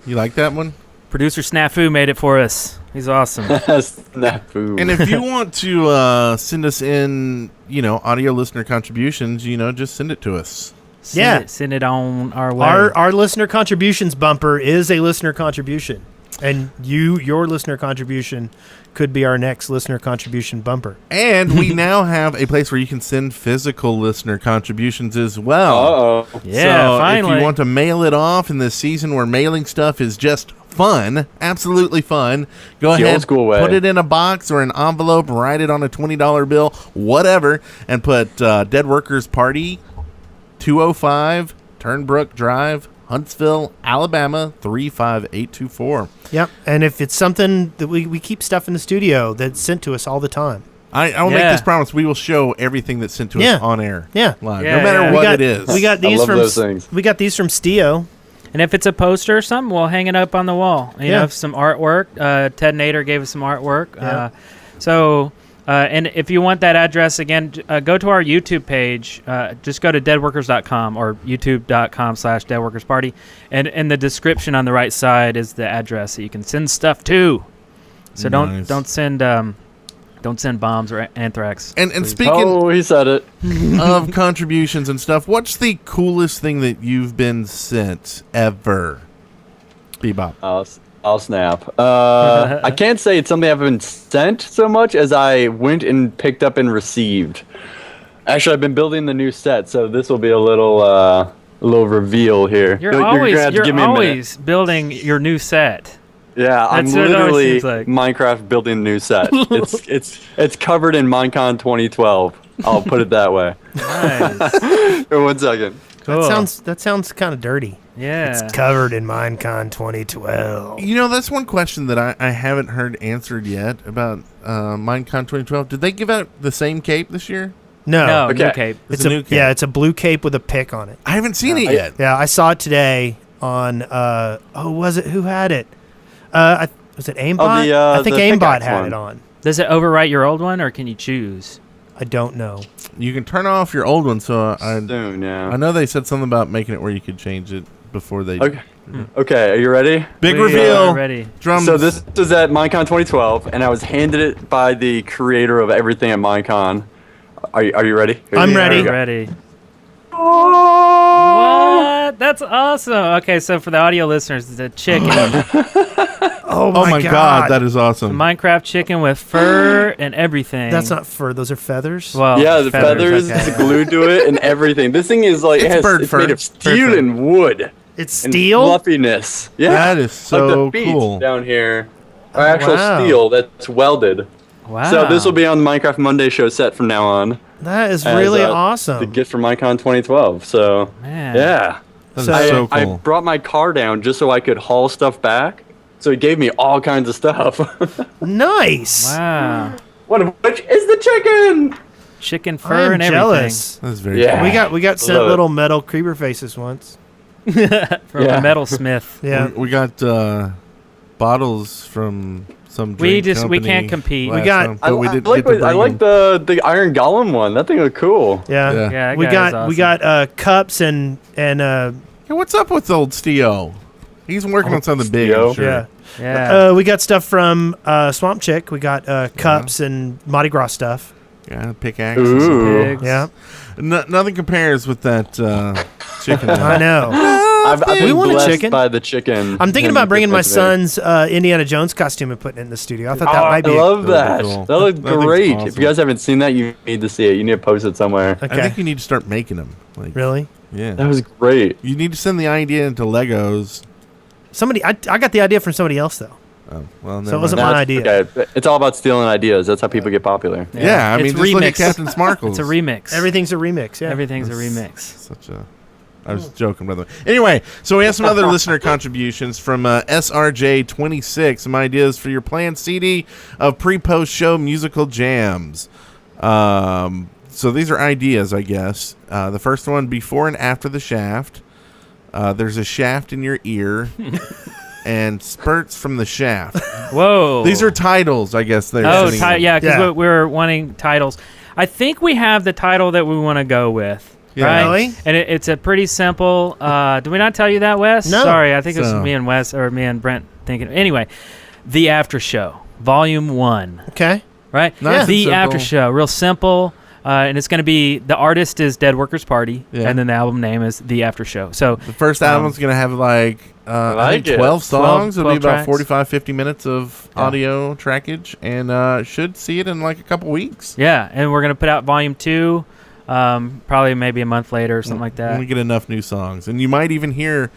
You like that one? Producer Snafu made it for us. He's awesome. Snafu. And if you want to send us in, audio listener contributions, just send it to us. Send it on our way. Our listener contributions bumper is a listener contribution. And your listener contribution could be our next listener contribution bumper. And we now have a place where you can send physical listener contributions as well. Uh-oh. Yeah, so finally. if you want to mail it off in this season where mailing stuff is just fun, absolutely fun, go The ahead, old school way. put it in a box or an envelope, write it on a $20 bill, whatever, and put Dead Workers Party, 205 Turnbrook Drive, Huntsville, Alabama, 35824. Yep. And if it's something that we keep stuff in the studio that's sent to us all the time. I will make Yeah. this promise. We will show everything that's sent to Yeah. us on air. Yeah. Live, Yeah, no matter yeah. what got, it is. We got these love from those things. We got these from Stio. And if it's a poster or something, we'll hang it up on the wall. You Yeah. know, some artwork. Ted Nader gave us some artwork. Yeah. And if you want that address again, go to our YouTube page. Just go to deadworkers.com or youtube.com/deadworkersparty. And in the description on the right side is the address that you can send stuff to. So Nice. don't send bombs or anthrax. And please. speaking Oh, he said it. of contributions and stuff, what's the coolest thing that you've been sent ever? Bebop. I'll snap. I can't say it's something I've been sent so much as I went and picked up and received. Actually, I've been building the new set, so this will be a little reveal here. You're gonna have to give me a minute. always building your new set. Yeah, I'm That's what it always literally seems like. Minecraft building a new set. it's covered in Minecon 2012. I'll put it that way. Nice. For 1 second. Cool. That sounds kind of dirty. Yeah. It's covered in Minecon 2012. You know, that's one question that I haven't heard answered yet about Minecon 2012. Did they give out the same cape this year? No, Okay. new cape. It's a new cape. Yeah, it's a blue cape with a pick on it. I haven't seen it yet. Yeah, I saw it today on was it who had it? Was it Aimbot? I think the Aimbot pickaxe had one. it on. Does it overwrite your old one, or can you choose? I don't know. You can turn off your old one, so Soon, yeah. I know they said something about making it where you could change it before they... Okay. Okay, are you ready? Big We reveal. are ready. Drums. So this is at Minecon 2012, and I was handed it by the creator of everything at Minecon. Are you ready? I'm ready. Here we go. Ready. What? That's awesome. Okay, so for the audio listeners, the chicken, Oh Oh my god, that is awesome. Minecraft chicken with fur and everything. That's not fur. Those are feathers. Well, Yeah, the feathers okay. is glued to it and everything. This thing is like It's bird it's fur. made of Bird steel fur. and wood. It's And steel. fluffiness. Yeah, That is so like the feet cool. down here are actual wow. steel that's welded. Wow. So this will be on the Minecraft Monday show set from now on. That is as, really The awesome. gift from Minecon 2012 So Man. yeah, That is So- so I cool. brought my car down just so I could haul stuff back. So he gave me all kinds of stuff. Nice. Wow. One of which is the chicken. Chicken fur I'm and jealous. That is very Yeah. cool. We got sent Love it. little metal creeper faces once. everything from Yeah. a metalsmith. Yeah. We got bottles from some We drink we company can't compete. last got- time, but we didn't like, get to I bring like them. the Iron Golem one. That thing looked cool. Yeah. Yeah. Yeah, that We guy got is awesome. we got cups and Hey, what's up with old Stio? He's working on something big, I'm Stio? sure. yeah. yeah. We got stuff from Swamp Chick. We got cups and Mardi Gras stuff. Yeah, pickaxe. and some Ooh. Pigs. Yeah. Nothing compares with that chicken. I know. I've We been want a blessed chicken. by the chicken. I'm thinking and about bringing my it's today. son's Indiana Jones costume and putting it in the studio. I thought that Oh, might be. I love That'd that. be cool. That looks That thing's great. If awesome. you guys haven't seen that, you need to see it. You need to post it somewhere. I Okay. think you need to start making them. Like, Really? yeah. That was great. You need to send the idea into Legos. Somebody, I got the idea from somebody else though. Oh, well, So it wasn't never my mind. idea. Okay. It's all about stealing ideas. That's how people get popular. Yeah, I mean, It's just look at remix. Captain Smarkles. It's a remix. Everything's a remix. Yeah. Everything's a That's remix. Such a. I was joking, by the way. Anyway, so we have some other listener contributions from SRJ26. Some ideas for your planned CD of pre-post show musical jams. So these are ideas, I guess. The first one: before and after the shaft. There's a shaft in your ear, and spurts from the shaft. Whoa. These are titles, I guess. They're Oh, sending in. yeah, because Yeah. we're wanting titles. I think we have the title that we want to go with. Yeah. Right? Really? And it's a pretty simple. Did we not tell you that, Wes? No. Sorry, I think it was So- me and Wes or me and Brent thinking. Anyway, The After Show, Volume 1. Okay. Right? Nice and The simple. After Show, real simple. and it's going to be, the artist is Dead Workers Party, Yeah. and then the album name is The After Show. So The first album's going to have like, I think 12 songs. 12 It'll be about tracks. 45, 50 minutes of audio trackage, and should see it in like a couple weeks. yeah, and we're going to put out volume 2, probably maybe a month later or something like When that. we get enough new songs. And you might even hear,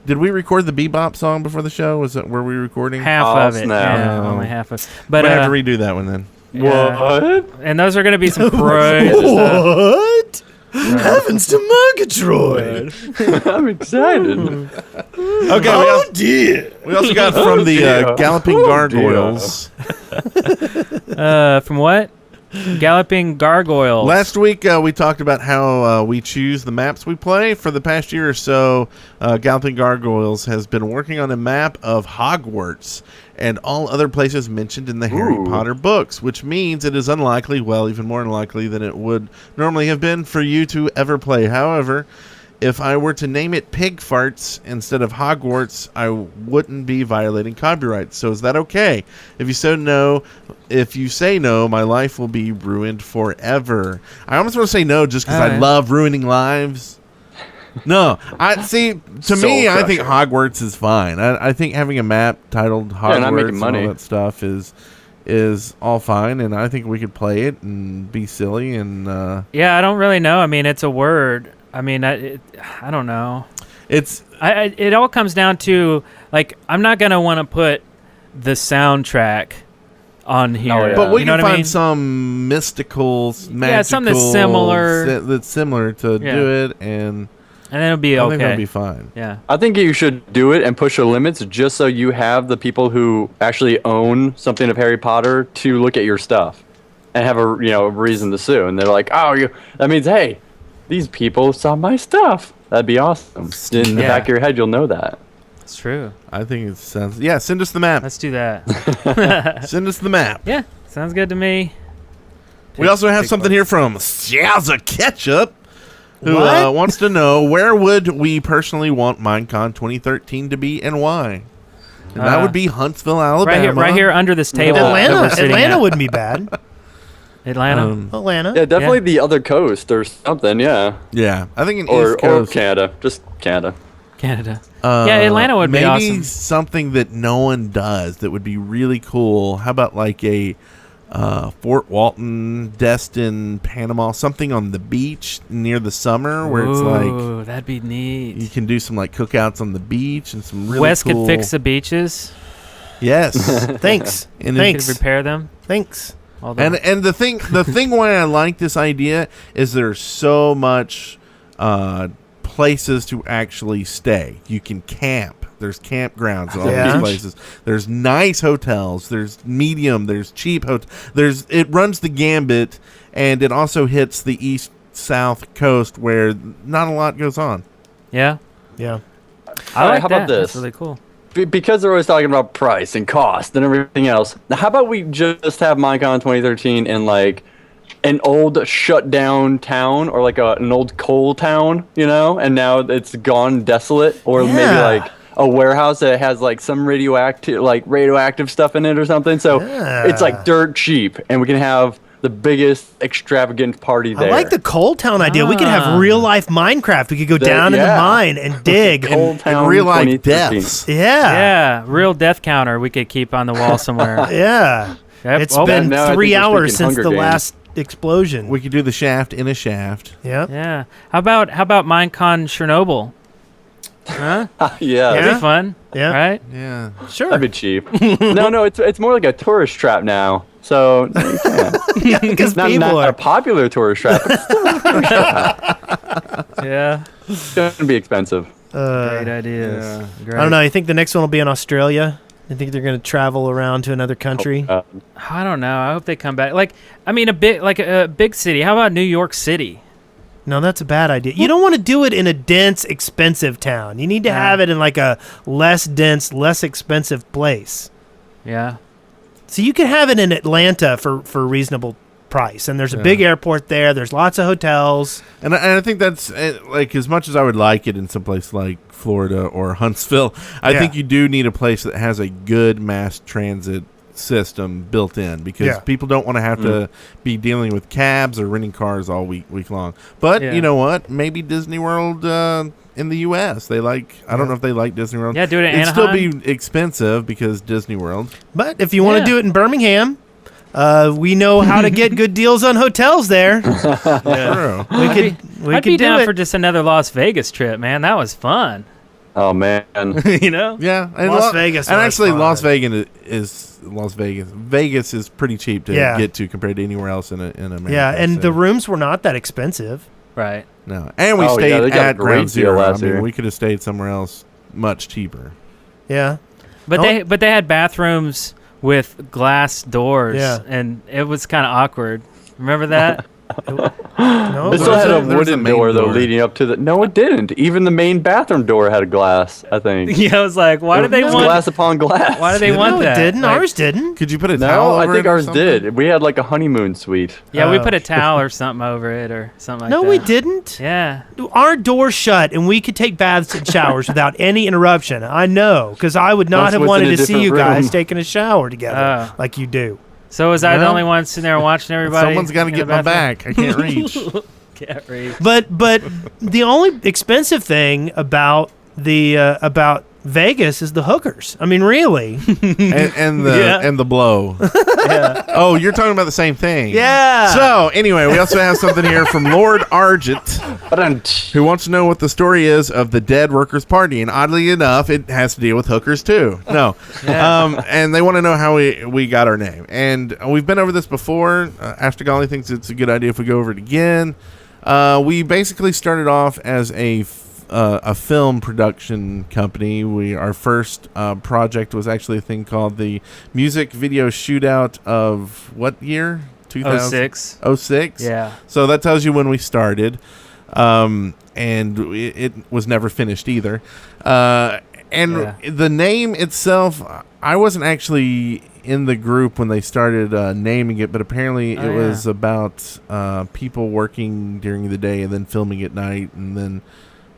did we record the Bebop song before the show? Were we recording? Half Oh, of it. snap. Yeah, Oh. only half of it. But But I have to redo that one then. yeah. And those are going to be some crazy stuff. What? Heavens to Murgatroyd! I'm excited. Okay, Oh dear! we also got from the Galloping Gargoyles. From what? Galloping Gargoyles. Last week, we talked about how we choose the maps we play. For the past year or so, Galloping Gargoyles has been working on a map of Hogwarts and all other places mentioned in the Harry Potter books, which means it is unlikely, well, even more unlikely than it would normally have been for you to ever play. However, if I were to name it Pig Farts instead of Hogwarts, I wouldn't be violating copyright. So is that okay? If you say no, my life will be ruined forever. I almost want to say no just because I Alright. love ruining lives. No, I see. To me, I think Hogwarts is fine. I think having a map titled Hogwarts not making and money. all that stuff is all fine, and I think we could play it and be silly and. Yeah, I don't really know. I mean, it's a word. I mean, I don't know. It all comes down to, like, I'm not going to want to put the soundtrack on here. Oh, yeah. But we You know can what I find mean? some mystical, magical, something that's similar. that's similar to do it, and then it'll be I okay. think that'll be fine. Yeah. I think you should do it and push the limits just so you have the people who actually own something of Harry Potter to look at your stuff and have a reason to sue. And they're like, that means, hey, these people saw my stuff. That'd be awesome. In the back of your head, you'll know that. It's true. I think it sounds. Yeah, send us the map. Let's do that. Send us the map. Yeah, sounds good to me. We also have something here from Shazza Ketchup, who wants to know where would we personally want Minecon 2013 to be and why. And that would be Huntsville, Alabama. Right here under this table. that we're sitting Atlanta at. wouldn't be bad. Atlanta. Atlanta. Yeah, definitely the other coast or something. Yeah. Yeah, I think in Or East Coast. Canada, just Canada. Canada. Yeah, Atlanta would be maybe awesome. something that no one does that would be really cool. How about like a Fort Walton, Destin, Panama, something on the beach near the summer where it's like Ooh, that'd be neat. you can do some like cookouts on the beach and some really Wes cool. could fix the beaches. Yes, Thanks. and Could Thanks. repair them. Thanks. and the thing why I like this idea is there's so much places to actually stay. You can camp. There's campgrounds in all Yeah. these places. There's nice hotels. There's medium. There's cheap hotels. It runs the gambit, and it also hits the east-south coast where not a lot goes on. Yeah. Yeah. I like how that. about this? That's really cool. Because they're always talking about price and cost and everything else. Now, how about we just have Minecon 2013 in like an old shut down town or like an old coal town, and now it's gone desolate, or maybe like a warehouse that has like some radioactive stuff in it or something. So it's like dirt cheap, and we can have the biggest extravagant party there. I like the Coal Town idea. We could have real life Minecraft. We could go down in the mine and dig. Coal Town real life 2013. deaths. Yeah. Real death counter we could keep on the wall somewhere. Yeah. Yep. It's Oh, been now I think 3 we're hours speaking since Hunger the Games. last explosion. We could do the shaft in a shaft. Yeah. Yeah. How about Minecon Chernobyl? Huh? Yeah. That'd be fun. Yeah. Right? Yeah. Sure. That'd be cheap. No, it's more like a tourist trap now. So you can't. Because not people a are. popular tourist trap. But Yeah. it's gonna be expensive. Great ideas. Yeah. Great. I don't know. You think the next one will be in Australia? You think they're going to travel around to another country? I don't know. I hope they come back. A big city. How about New York City? No, that's a bad idea. You don't want to do it in a dense, expensive town. You need to have it in like a less dense, less expensive place. Yeah. So you can have it in Atlanta for a reasonable price. And there's a big airport there. There's lots of hotels. And I think that's like as much as I would like it in some place like Florida or Huntsville, I think you do need a place that has a good mass transit system built in because Yeah. people don't want to have to be dealing with cabs or renting cars all week long. But you know what? Maybe Disney World in the U.S. they like. I don't know if they like Disney World. Yeah, do it in It'd still Anaheim. be expensive because Disney World. But if you want to do it in Birmingham, we know how to get good deals on hotels there. True. We I'd could be do down it. for just another Las Vegas trip, man. That was fun. Oh man. You know? Yeah, and Las Vegas and was actually fun. Las Vegas. Vegas is pretty cheap to get to compared to anywhere else in America. Yeah, and so. the rooms were not that expensive. Right. No, and we Oh, stayed yeah, they got a at great Ground deal Zero. I last mean, year. we could have stayed somewhere else much cheaper. Yeah. But they had bathrooms with glass doors, Yeah. and it was kind of awkward. Remember that? No, It it still had a wasn't. There was a wooden main door though door. leading up to the. No, it didn't. Even the main bathroom door had a glass. I think. Yeah, I was like, why do they It was want? glass upon glass? Why do they want No, that? it didn't. Like, Ours didn't. Could you put a towel No, I over think it or ours something? did. We had like a honeymoon suite. Yeah, we Oh. put a towel or something over it or something like No, that. we didn't. Yeah. Our door shut, and we could take baths and showers without any interruption. I know, because I would not That's have what's in wanted a to see you different guys room. taking a shower together Oh. like you do. So was I the Well, only one sitting there watching everybody? Someone's got to in get the my bathroom? back. I can't reach. Can't read. But the only expensive thing about Vegas is the hookers. I mean, really? and the Yeah. and the blow. Oh, you're talking about the same thing. Yeah. So anyway, we also have something here from Lord Argent, Ba-dum-tsh. who wants to know what the story is of the Dead Workers Party, and oddly enough, it has to deal with hookers too. No, and they want to know how we got our name, and we've been over this before. Ashton Golly thinks it's a good idea if we go over it again. We basically started off as a film production company. Our first project was actually a thing called the Music Video Shootout of what year? 06. 06? Yeah. So that tells you when we started. And it was never finished either. And the name itself, I wasn't actually in the group when they started naming it, but apparently it was about people working during the day and then filming at night, and then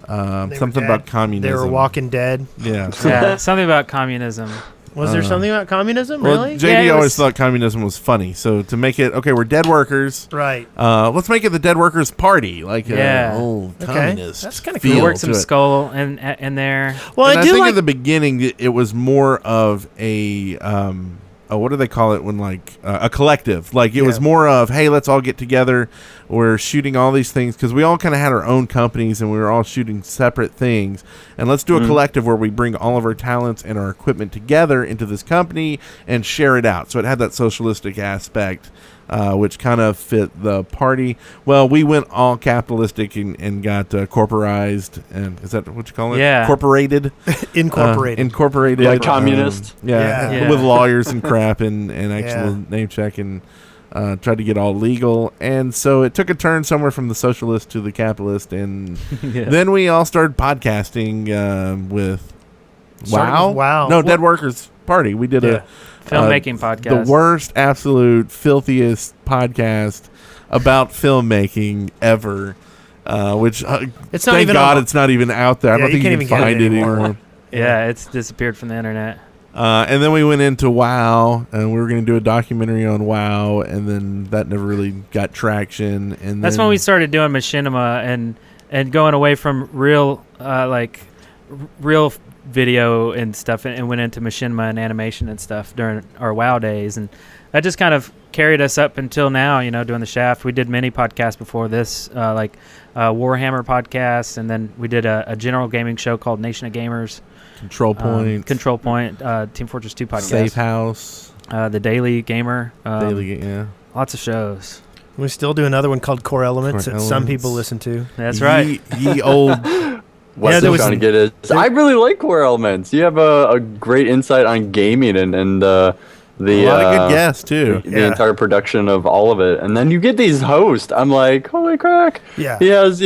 They something were dead. about communism. They were Walking Dead. Yeah. Yeah, something about communism. Was there something about communism? Well, Really? JD Yeah, it always was- thought communism was funny, so to make it we're dead workers. Right. Let's make it the Dead Workers Party, like Yeah. communist. That's kinda feel cool. Worked some to it. skull in there. Well, And I I do think like. at the beginning it was more of a what do they call it when a collective? Like it was Yeah. more of, hey, let's all get together. We're shooting all these things because we all kind of had our own companies and we were all shooting separate things. And let's do a collective where we bring all of our talents and our equipment together into this company and share it out. So it had that socialistic aspect. Which kind of fit the party. Well, we went all capitalistic and got corporized, and is that what you call it? Yeah. Corporated. Incorporated. Incorporated. Like communist? Yeah, Yeah. with lawyers and crap and actual Yeah. name check and tried to get all legal. And so it took a turn somewhere from the socialist to the capitalist. And then we all started podcasting with Started Wow. with Wow. No, What- Dead Workers Party. We did Yeah. Filmmaking podcast. the worst, absolute, filthiest podcast about filmmaking ever. Which It's not thank even God on- it's not even out there. I Yeah, don't you think you can't can even get find it it anymore. anymore. Yeah, it's disappeared from the internet. And then we went into WoW, and we were going to do a documentary on WoW, and then that never really got traction. And That's then, when we started doing machinima and going away from real real video and stuff and went into machinima and animation and stuff during our WoW days, and that just kind of carried us up until now. Doing the Shaft. We did many podcasts before this, Warhammer podcasts, and then we did a general gaming show called Nation of Gamers. Control Point, Control Point, Team Fortress 2 podcast, Safe House, the Daily Gamer, Daily, yeah. lots of shows. We still do another one called Core Elements Core that some Elements. people listen to. That's right. Ye old. What Yeah, there I'm was- trying to get is I really like Core Elements. You have a great insight on gaming and the A lot of good guests too. the entire production of all of it. And then you get these hosts. I'm like, holy crack. Yeah. He has,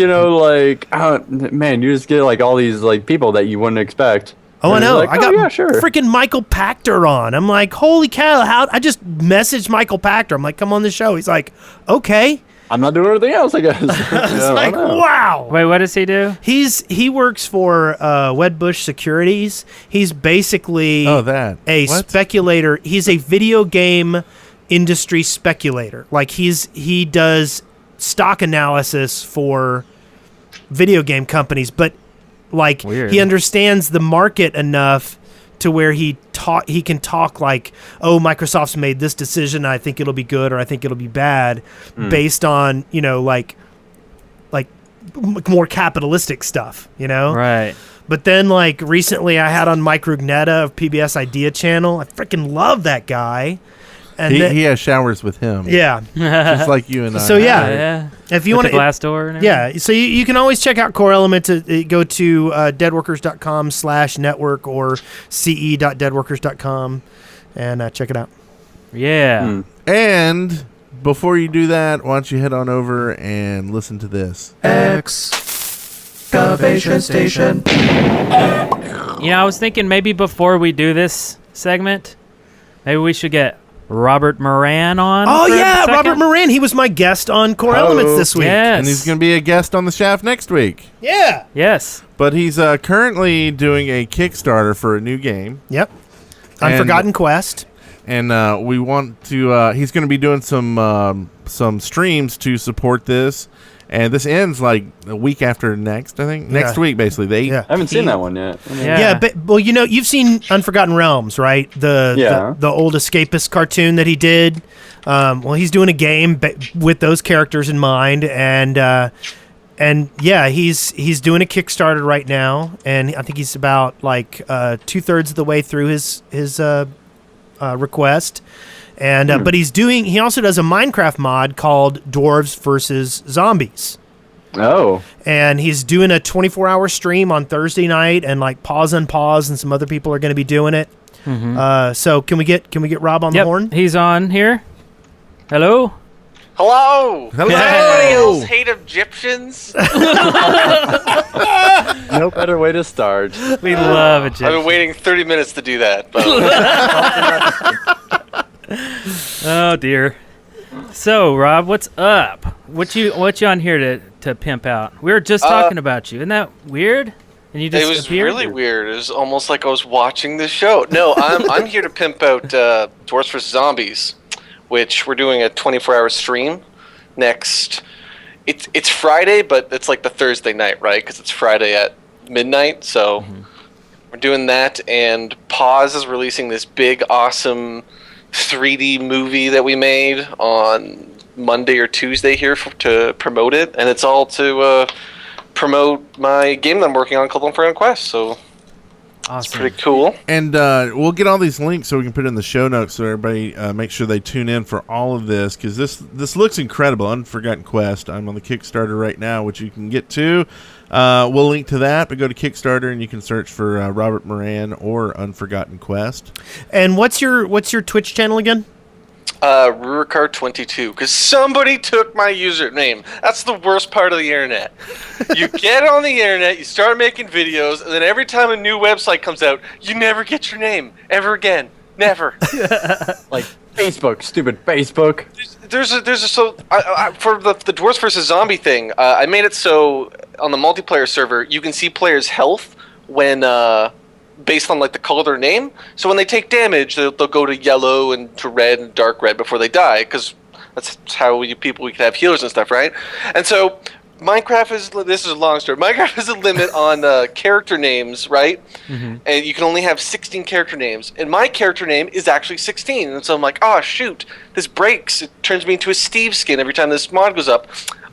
man, you just get like all these like people that you wouldn't expect. Oh, I And it's know. like, I got yeah, sure. freaking Michael Pachter on. I'm like, holy cow! I just messaged Michael Pachter. I'm like, come on the show. He's like, okay. I'm not doing anything else, I guess. It's like, wow. Wait, what does he do? He works for Wedbush Securities. He's basically a speculator. He's a video game industry speculator. Like he does stock analysis for video game companies, but like Weird. he understands the market enough to where he can talk like, oh, Microsoft's made this decision, I think it'll be good or I think it'll be bad, based on, like more capitalistic stuff, Right. But then like recently I had on Mike Rugnetta of PBS Idea Channel. I freaking love that guy. And he has showers with him. Yeah. Just like you and I. So yeah. If you want to Glassdoor and yeah, so you can always check out Core Element. Go to deadworkers.com/network or ce.deadworkers.com and check it out. Yeah. And before you do that, why don't you head on over and listen to this. Excavation Station. I was thinking maybe before we do this segment, maybe we should get Robert Moran on. Oh for a yeah, second. Robert Moran. He was my guest on Core Elements this week. Yes. And he's going to be a guest on the Shaft next week. Yeah. Yes. But he's currently doing a Kickstarter for a new game. Yep. Unforgotten Quest. And we want to. He's going to be doing some streams to support this. And this ends like a week after next, I think. Next week, basically. Yeah. I haven't seen that one yet. Yeah. But you've seen Unforgotten Realms, right? The old escapist cartoon that he did. He's doing a game with those characters in mind, and he's doing a Kickstarter right now, and I think he's about like 2/3 of the way through his request. And but he also does a Minecraft mod called Dwarves versus Zombies. Oh. And he's doing a 24-hour stream on Thursday night, and like Pause Unpause and some other people are going to be doing it. So can we get Rob on the horn? He's on here. Hello. Hello. Hello. Does anybody else hate Egyptians? No better way to start. We love Egyptians. I've been waiting 30 minutes to do that. But Oh dear. So Rob, what's up? What you on here to pimp out? We were just talking about you. Isn't that weird? And you just it was appeared? really weird. It was almost like I was watching the show. No, I'm here to pimp out Dwarves vs. Zombies, which we're doing a 24-hour stream next. It's Friday, but it's like the Thursday night, right? Because it's Friday at midnight. So we're doing that, and Pause is releasing this big, awesome 3D movie that we made on Monday or Tuesday here to promote it, and it's all to promote my game that I'm working on called Unforgotten Quest. So awesome. It's pretty cool. And we'll get all these links so we can put it in the show notes so everybody make sure they tune in for all of this, because this looks incredible. Unforgotten Quest. I'm on the Kickstarter right now, which you can get to. We'll link to that, but go to Kickstarter and you can search for Robert Moran or Unforgotten Quest. And what's your Twitch channel again? Rurikar22, because somebody took my username. That's the worst part of the internet. You get on the internet, you start making videos, and then every time a new website comes out, you never get your name ever again. Never. Like Facebook, stupid Facebook. For the Dwarves vs. Zombie thing, I made it so on the multiplayer server you can see players' health when based on like the color of their name. So when they take damage, they'll go to yellow and to red and dark red before they die, because that's how we can have healers and stuff, right? And so this is a long story. Minecraft has a limit on character names, right? And you can only have 16 character names. And my character name is actually 16. And so I'm like, oh, shoot, this breaks. It turns me into a Steve skin every time this mod goes up.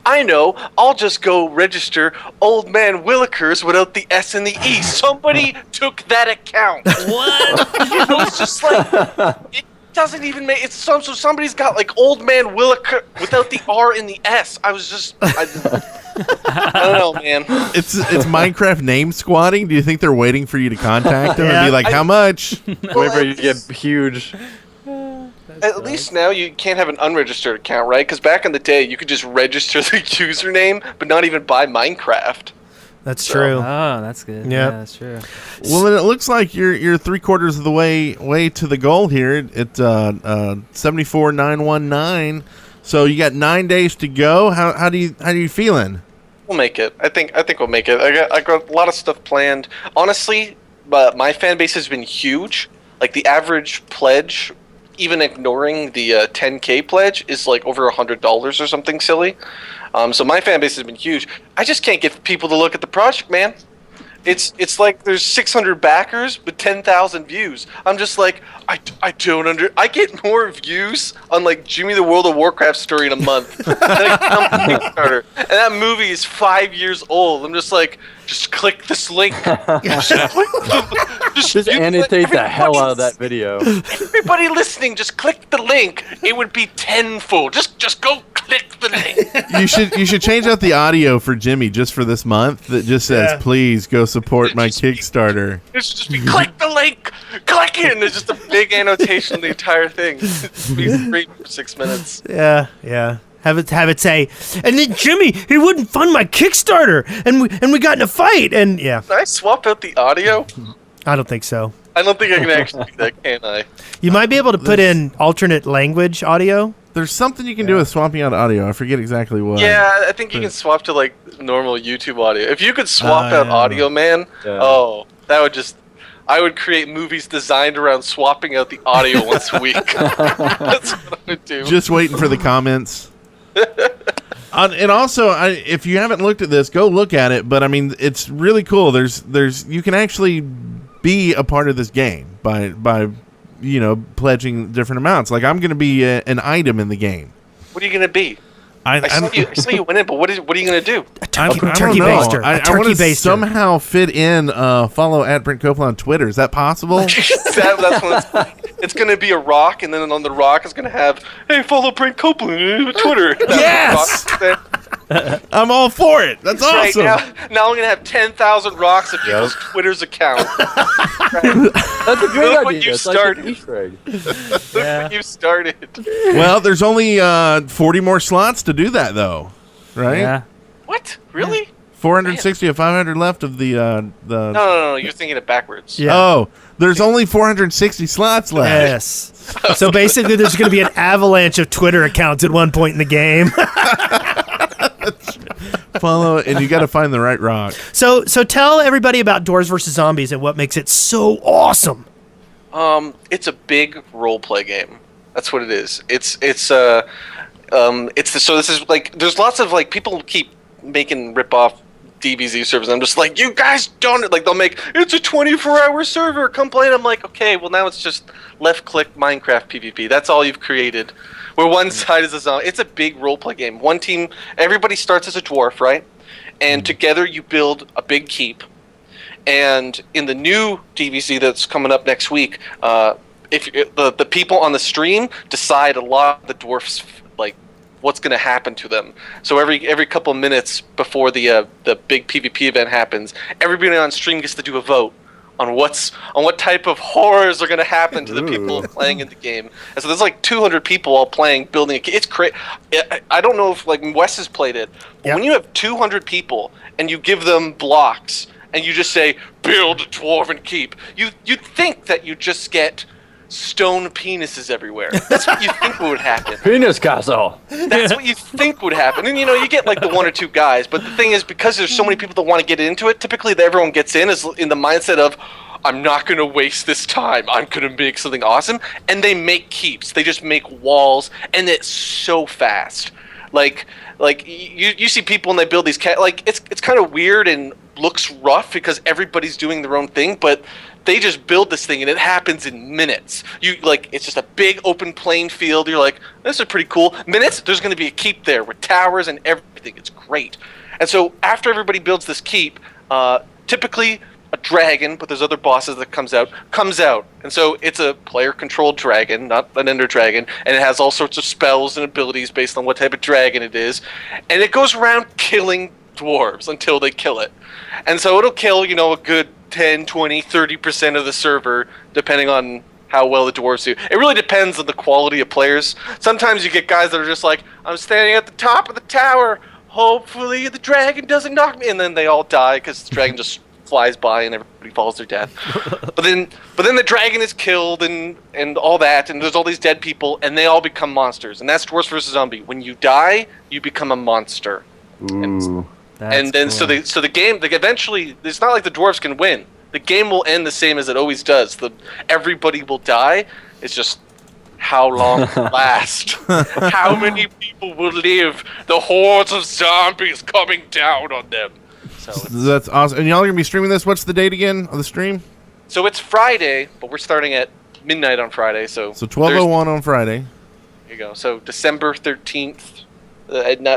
I know, I'll just go register Old Man Willikers without the S and the E. Somebody took that account. What? It was just like... It doesn't even make it. So somebody's got like Old Man Williker without the R and the S. I was just... I don't know, man. It's Minecraft name squatting. Do you think they're waiting for you to contact them and be like, how much? Wait for you to get huge. At least now you can't have an unregistered account, right? Because back in the day, you could just register the username, but not even buy Minecraft. That's true. Oh, that's good. Yep. Yeah, that's true. Well, then it looks like you're 3/4 of the way to the goal here. It's 74,919. So you got 9 days to go. How do you feeling? We'll make it. I think we'll make it. I got a lot of stuff planned. Honestly, but my fan base has been huge. Like the average pledge, even ignoring the 10K pledge, is like over $100 or something silly. So my fan base has been huge. I just can't get people to look at the project, man. It's like there's 600 backers but 10,000 views. I'm just like, I get more views on like Jimmy the World of Warcraft story in a month than I get on Kickstarter. And that movie is 5 years old. I'm just like, just click this link. Just annotate the hell out of that video. Everybody listening, just click the link. It would be tenfold. Just go click the link. You should change out the audio for Jimmy just for this month that just says, please go support my Kickstarter. It should just be click the link, click it, and there's just a big annotation of the entire thing. It'd be great for 6 minutes. Yeah. Have it say, and then Jimmy, he wouldn't fund my Kickstarter, and we got in a fight, and yeah. Can I swap out the audio? I don't think so. I don't think I can actually do that, can I? You might be able to put in alternate language audio. There's something you can do with swapping out audio. I forget exactly what. Yeah, I think you can swap to like normal YouTube audio. If you could swap out audio, man, that would just... I would create movies designed around swapping out the audio once a week. That's what I would do. Just waiting for the comments. And also, if you haven't looked at this, go look at it. But I mean, it's really cool. There's you can actually be a part of this game by pledging different amounts. Like I'm going to be an item in the game. What are you going to be? I saw you went in, but what are you going to do? A turkey baster. I want to somehow fit in follow at Brent Copeland on Twitter. Is that possible? That's what it's going to be a rock, and then on the rock it's going to have, hey, follow Brent Copeland on Twitter. Yes! I'm all for it. That's awesome. Right, now I'm going to have 10,000 rocks of people's Twitter's account. That's a great idea. What you started. Look what you started. Well, there's only 40 more slots to do that, though. Right? Yeah. What? Really? 460 or 500 left of the No. You're thinking it backwards. Yeah. Oh, there's only 460 slots left. Yes. So basically, there's going to be an avalanche of Twitter accounts at one point in the game. Follow, and you got to find the right rock. So tell everybody about Dwarves vs. Zombies and what makes it so awesome. It's a big role play game. That's what it is. So this is like, there's lots of like, people keep making rip-off DBZ servers. I'm just like, you guys don't, like, they'll make, it's a 24-hour server, come play. And I'm like, okay, well now it's just left-click Minecraft PvP. That's all you've created. Where one side is a zombie. It's a big role-play game. One team, everybody starts as a dwarf, right? And together you build a big keep. And in the new DBZ that's coming up next week, if the people on the stream decide a lot of the dwarfs, like, what's going to happen to them. So every couple of minutes before the big PvP event happens, everybody on stream gets to do a vote on what type of horrors are going to happen to the people playing in the game. And so there's like 200 people all playing, building a... It's crazy. I don't know if like Wes has played it, but when you have 200 people and you give them blocks and you just say, build a dwarven keep, you'd think that you just get stone penises everywhere. That's what you think would happen. Penis castle. That's what you think would happen. And you get like the one or two guys, but the thing is, because there's so many people that want to get into it, typically everyone gets in is in the mindset of, I'm not going to waste this time. I'm going to make something awesome. And they make keeps. They just make walls, and it's so fast. Like you see people and they build these it's kind of weird and looks rough because everybody's doing their own thing, but they just build this thing and it happens in minutes. It's just a big open playing field. You're like, this is pretty cool. Minutes, there's going to be a keep there with towers and everything. It's great. And so after everybody builds this keep, typically a dragon, but there's other bosses that comes out. And so it's a player-controlled dragon, not an ender dragon, and it has all sorts of spells and abilities based on what type of dragon it is. And it goes around killing dwarves until they kill it. And so it'll kill, a good 10, 20, 30% of the server, depending on how well the dwarves do. It really depends on the quality of players. Sometimes you get guys that are just like, I'm standing at the top of the tower, hopefully the dragon doesn't knock me, and then they all die because the dragon just flies by and everybody falls to death. but then the dragon is killed and all that, and there's all these dead people, and they all become monsters. And that's Dwarves vs. Zombie. When you die, you become a monster. Ooh. And then so the game, eventually, it's not like the dwarves can win. The game will end the same as it always does. Everybody will die. It's just how long it will last. How many people will live? The hordes of zombies coming down on them. So that's awesome. And y'all are gonna be streaming this. What's the date again of the stream? So it's Friday, but we're starting at midnight on Friday. So 12:01 on Friday. There you go. So December 13th.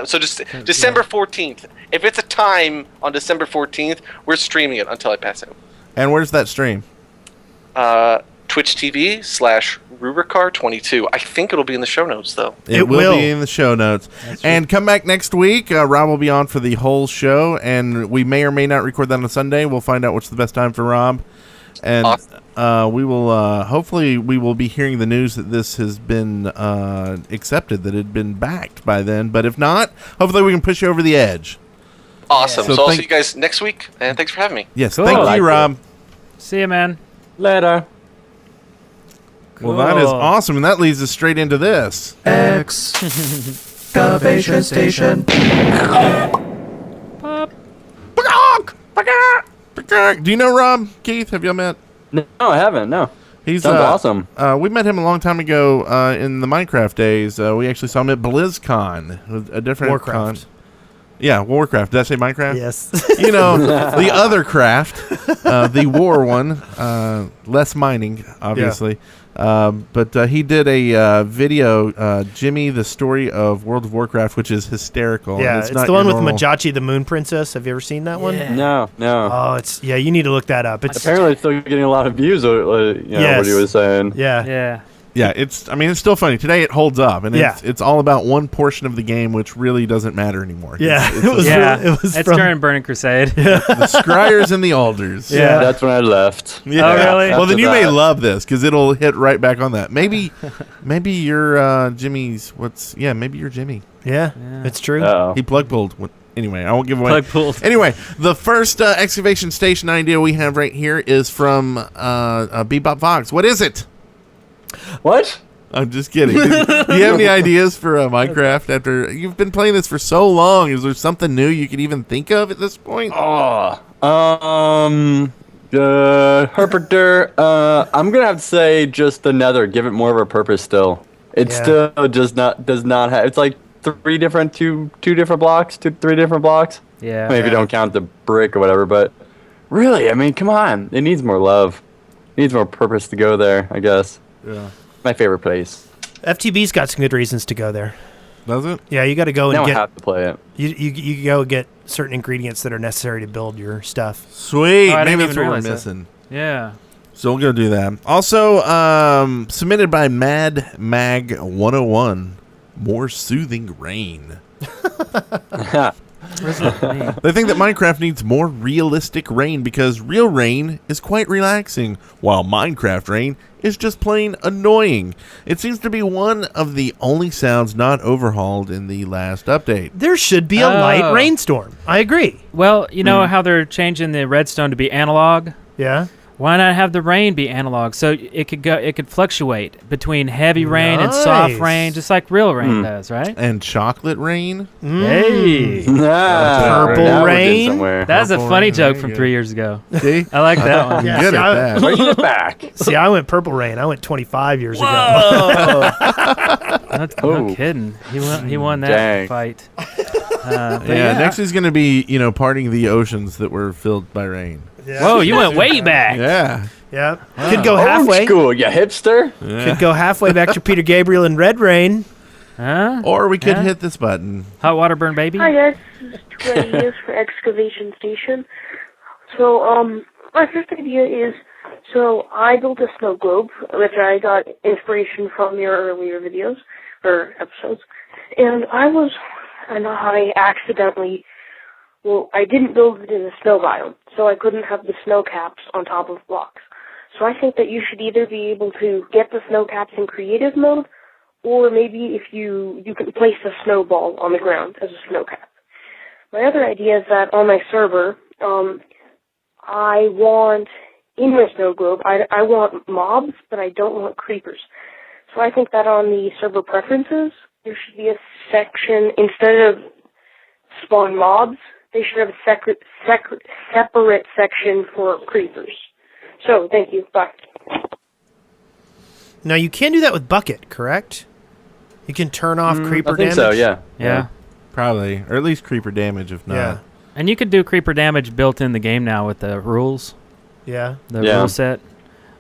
So just December 14th. If it's a time on December 14th, we're streaming it until I pass out. And where's that stream? Twitch TV/Rubricar22. I think it'll be in the show notes, though. It will be in the show notes. And come back next week. Rob will be on for the whole show, and we may or may not record that on Sunday. We'll find out what's the best time for Rob. And we will hopefully we will be hearing the news that this has been accepted, that it had been backed by then. But if not, hopefully we can push you over the edge. Awesome. So I'll see you guys next week, and thanks for having me. Yes, thank you, Rob. See you, man. Later. Well, that is awesome, and that leads us straight into this. Excavation Station. Do you know Rob, Keith? Have y'all met? No, I haven't. No. He's awesome. We met him a long time ago in the Minecraft days. We actually saw him at BlizzCon, a different Warcraft. con. Yeah, Warcraft. Did I say Minecraft? Yes. You know, the other craft, the war one, less mining, obviously. But he did a video, Jimmy, the story of World of Warcraft, which is hysterical. Yeah, it's the one with Majachi the Moon Princess. Have you ever seen that one? No. Oh, you need to look that up. It's apparently it's still getting a lot of views. What he was saying. Yeah. Yeah, it's still funny. Today it holds up, and it's all about one portion of the game, which really doesn't matter anymore. Yeah, it's during Burning Crusade. The Scryers and the Alders. Yeah, that's when I left. Yeah. Oh, really? Well, then you may love this because it'll hit right back on that. Maybe you're Jimmy's. Maybe you're Jimmy. Yeah, it's true. Uh-oh. He plug pulled. Anyway, I won't give away. Plug pulled. Anyway, the first excavation station idea we have right here is from Bebopvox. What is it? What? I'm just kidding. Do you have any ideas for Minecraft after you've been playing this for so long? Is there something new you could even think of at this point? Herpeter. I'm gonna have to say just the Nether. Give it more of a purpose. Still, it still does not have. It's like three different blocks. Yeah. Maybe don't count the brick or whatever, but really, I mean, come on. It needs more love. It needs more purpose to go there, I guess. Yeah. My favorite place. FTB's got some good reasons to go there. Does it? Yeah, you got to go and now get. I have to play it. You go get certain ingredients that are necessary to build your stuff. Sweet. I Maybe didn't that's even what we're realize that. missing. Yeah. So we'll go do that. Also, submitted by Mad Mag 101. More soothing rain. They think that Minecraft needs more realistic rain because real rain is quite relaxing, while Minecraft rain is just plain annoying. It seems to be one of the only sounds not overhauled in the last update. There should be a light rainstorm. I agree. Well, you know how they're changing the redstone to be analog? Yeah. Why not have the rain be analog so it could fluctuate between heavy rain and soft rain, just like real rain does, right? And chocolate rain? Hey, purple rain. That's a funny joke from 3 years ago. See? I like that one. Yeah, Good at that. Bring it back. See, I went purple rain. I went 25 years ago. No kidding. He won that Dang. fight. Next is going to be, parting the oceans that were filled by rain. Yeah. Whoa, you went way back. Yeah. Yeah. Could go halfway. Old school, you hipster. Could go halfway back to Peter Gabriel and Red Rain. Huh? Or we could hit this button. Hot water burn baby. Hi guys, this is 2 ideas for Excavation Station. So, my first idea is, I built a snow globe, which I got inspiration from your earlier videos, or episodes, and I accidentally, I didn't build it in a snow biome, so I couldn't have the snow caps on top of blocks. So I think that you should either be able to get the snow caps in creative mode, or maybe if you can place a snowball on the ground as a snow cap. My other idea is that on my server, I want, in my snow globe, I want mobs, but I don't want creepers. So I think that on the server preferences, there should be a section, instead of spawn mobs, they should have a separate section for creepers. So, thank you. Bye. Now, you can do that with Bucket, correct? You can turn off creeper I think damage? so, Yeah. Probably. Or at least creeper damage, if not. Yeah. And you could do creeper damage built in the game now with the rules. Yeah. The rule set.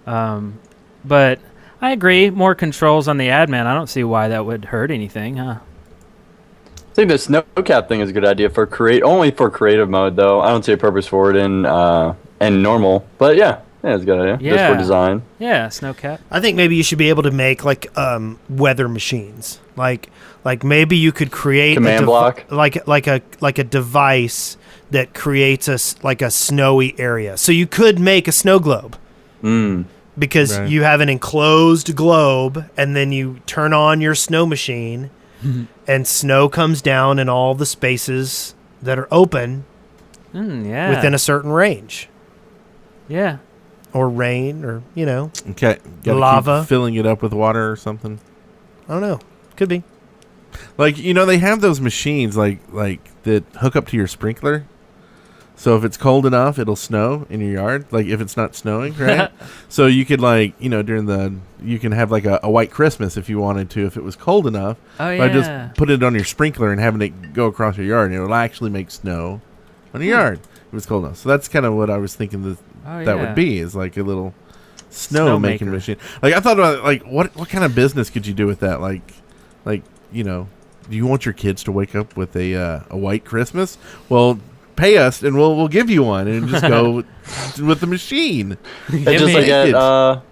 But I agree. More controls on the admin. I don't see why that would hurt anything, huh? I think the snow cap thing is a good idea for only for creative mode, though. I don't see a purpose for it in normal. But yeah, it's a good idea. Just for design. Yeah, snow cap. I think maybe you should be able to make like weather machines. Like maybe you could create command block, like a device that creates a snowy area. So you could make a snow globe. Because you have an enclosed globe, and then you turn on your snow machine, and snow comes down in all the spaces that are open within a certain range. Yeah. Or rain, or, Okay. Lava. Keep filling it up with water or something. I don't know. Could be. Like, they have those machines like that hook up to your sprinkler. So if it's cold enough, it'll snow in your yard. Like if it's not snowing, right? So you could you can have like a white Christmas if you wanted to, if it was cold enough. Oh, yeah. By just put it on your sprinkler and having it go across your yard, and it will actually make snow on your yard if it's cold enough. So that's kind of what I was thinking that would be, is like a little snow making machine. Like I thought about what kind of business could you do with that? Like do you want your kids to wake up with a white Christmas? Well, pay us and we'll give you one, and just go with the machine. It's just like